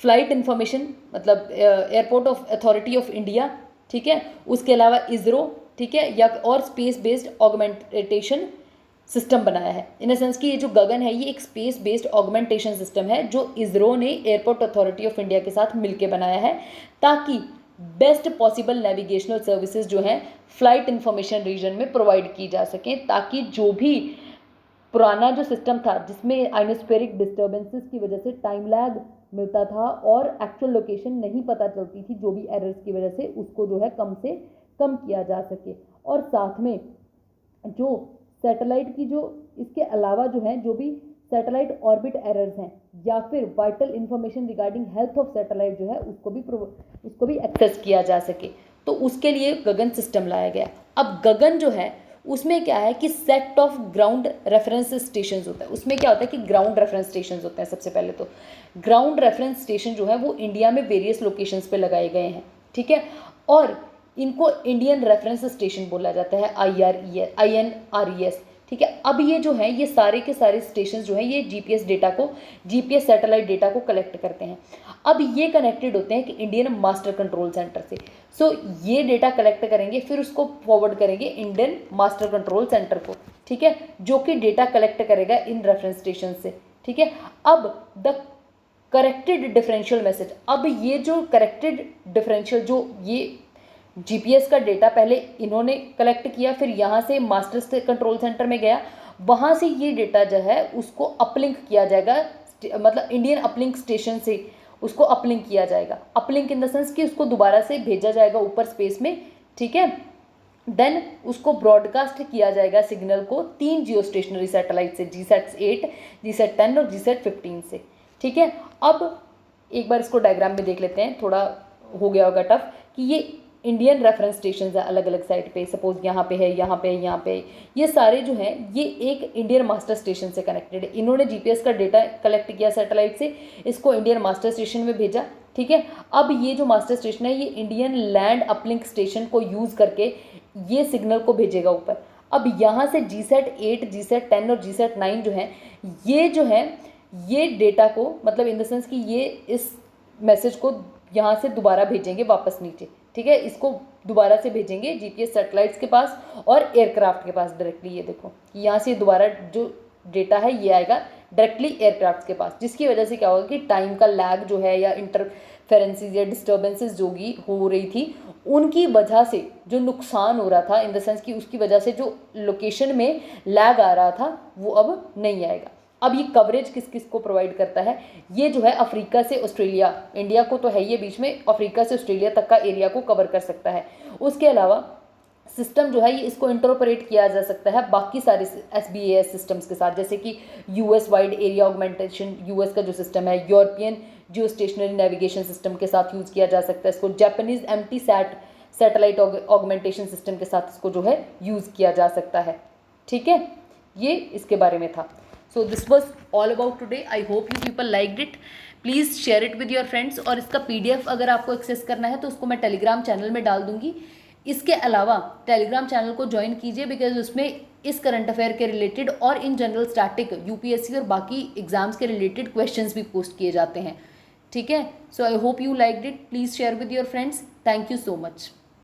फ्लाइट इंफॉर्मेशन मतलब airport of authority of India, ठीक है, उसके अलावा इसरो, ठीक है, या और स्पेस बेस्ड ऑगमेंटेशन सिस्टम बनाया है। इन द सेंस कि ये जो गगन है ये एक स्पेस बेस्ड ऑगमेंटेशन सिस्टम है जो इसरो ने एयरपोर्ट अथॉरिटी ऑफ इंडिया के साथ मिलकर बनाया है, ताकि बेस्ट पॉसिबल नेविगेशनल सर्विसेज जो हैं फ्लाइट इंफॉर्मेशन रीजन में प्रोवाइड की जा सकें, ताकि जो भी पुराना जो सिस्टम था जिसमें आइनोस्फेरिक डिस्टर्बेंसेस की वजह से टाइम लैग मिलता था और एक्चुअल लोकेशन नहीं पता चलती थी, जो भी एरर्स की वजह से, उसको जो है कम से कम किया जा सके। और साथ में जो सैटेलाइट की जो इसके अलावा जो है जो भी सैटेलाइट ऑर्बिट एरर्स हैं या फिर vital information regarding health of satellite जो है उसको भी एक्सेस किया जा सके, तो उसके लिए गगन सिस्टम लाया गया। अब गगन जो है उसमें क्या है कि set of ground reference station होता है। उसमें क्या होता है कि ग्राउंड रेफरेंस स्टेशन होते हैं। सबसे पहले तो ग्राउंड रेफरेंस स्टेशन जो है वो इंडिया में वेरियस लोकेशंस पे लगाए गए हैं, ठीक है, और इनको इंडियन रेफरेंस स्टेशन बोला जाता है, INRES, ठीक है। अब ये जो है ये सारे के सारे स्टेशन जो हैं ये GPS सैटेलाइट डेटा को कलेक्ट करते हैं। अब ये कनेक्टेड होते हैं कि इंडियन मास्टर कंट्रोल सेंटर से। सो ये डेटा कलेक्ट करेंगे, फिर उसको फॉरवर्ड करेंगे इंडियन मास्टर कंट्रोल सेंटर को, ठीक है, जो कि डेटा कलेक्ट करेगा इन रेफरेंस स्टेशन से, ठीक है। अब द करेक्टेड डिफरेंशियल मैसेज, अब ये जो करेक्टेड डिफरेंशियल जो ये GPS का डेटा पहले इन्होंने कलेक्ट किया, फिर यहाँ से मास्टर कंट्रोल सेंटर में गया, वहाँ से ये डेटा जो है उसको अपलिंक किया जाएगा, मतलब इंडियन अपलिंक स्टेशन से उसको अपलिंक किया जाएगा। अपलिंक इन द सेंस कि उसको दोबारा से भेजा जाएगा ऊपर स्पेस में, ठीक है। देन उसको ब्रॉडकास्ट किया जाएगा सिग्नल को 3 जियो स्टेशनरी सैटेलाइट से, GSAT-8, GSAT-10 और GSAT-15 से, ठीक है। अब एक बार इसको डायग्राम में देख लेते हैं, थोड़ा हो गया होगा टफ, कि ये इंडियन रेफरेंस स्टेशन है अलग अलग साइड पे, सपोज यहाँ पे है, यहाँ पे, यहाँ पे, ये सारे जो हैं ये एक इंडियन मास्टर स्टेशन से कनेक्टेड है। इन्होंने GPS का डेटा कलेक्ट किया सैटेलाइट से, इसको इंडियन मास्टर स्टेशन में भेजा, ठीक है। अब ये जो मास्टर स्टेशन है ये इंडियन लैंड अपलिंक स्टेशन को यूज़ करके ये सिग्नल को भेजेगा ऊपर। अब यहाँ से GSAT-8, GSAT-10 और GSAT-9 जो है ये जो है ये डेटा को मतलब इन द सेंस कि ये इस मैसेज को यहाँ से दोबारा भेजेंगे वापस नीचे, ठीक है, इसको दोबारा से भेजेंगे जीपीएस सैटेलाइट्स के पास और एयरक्राफ्ट के पास डायरेक्टली। ये देखो कि यहाँ से दोबारा जो डेटा है ये आएगा डायरेक्टली एयरक्राफ्ट के पास, जिसकी वजह से क्या होगा कि टाइम का लैग जो है या इंटरफेरेंसेस या डिस्टर्बेंसेस जो भी हो रही थी उनकी वजह से जो नुकसान हो रहा था इन द सेंस कि उसकी वजह से जो लोकेशन में लैग आ रहा था वो अब नहीं आएगा। अब ये कवरेज किस किस को प्रोवाइड करता है, ये जो है अफ्रीका से ऑस्ट्रेलिया, इंडिया को तो है ये बीच में, अफ्रीका से ऑस्ट्रेलिया तक का एरिया को कवर कर सकता है। उसके अलावा सिस्टम जो है ये इसको इंटरऑपरेट किया जा सकता है बाकी सारे SBAS सिस्टम्स के साथ, जैसे कि US wide area augmentation, US का जो सिस्टम है, यूरोपियन जियो स्टेशनरी नेविगेशन सिस्टम के साथ यूज़ किया जा सकता है इसको, Japanese empty satellite augmentation system के साथ इसको जो है यूज़ किया जा सकता है। ठीक है, ये इसके बारे में था। So this was all about today. I hope you people liked it. Please share it with your friends, और इसका PDF अगर आपको एक्सेस करना है तो उसको मैं टेलीग्राम चैनल में डाल दूंगी। इसके अलावा टेलीग्राम चैनल को ज्वाइन कीजिए, बिकॉज उसमें इस करंट अफेयर के रिलेटेड और इन जनरल स्टैटिक UPSC और बाकी एग्जाम्स के रिलेटेड क्वेश्चंस भी पोस्ट किए जाते हैं। ठीक है, so I hope you liked it. Please share with your friends. Thank you so much.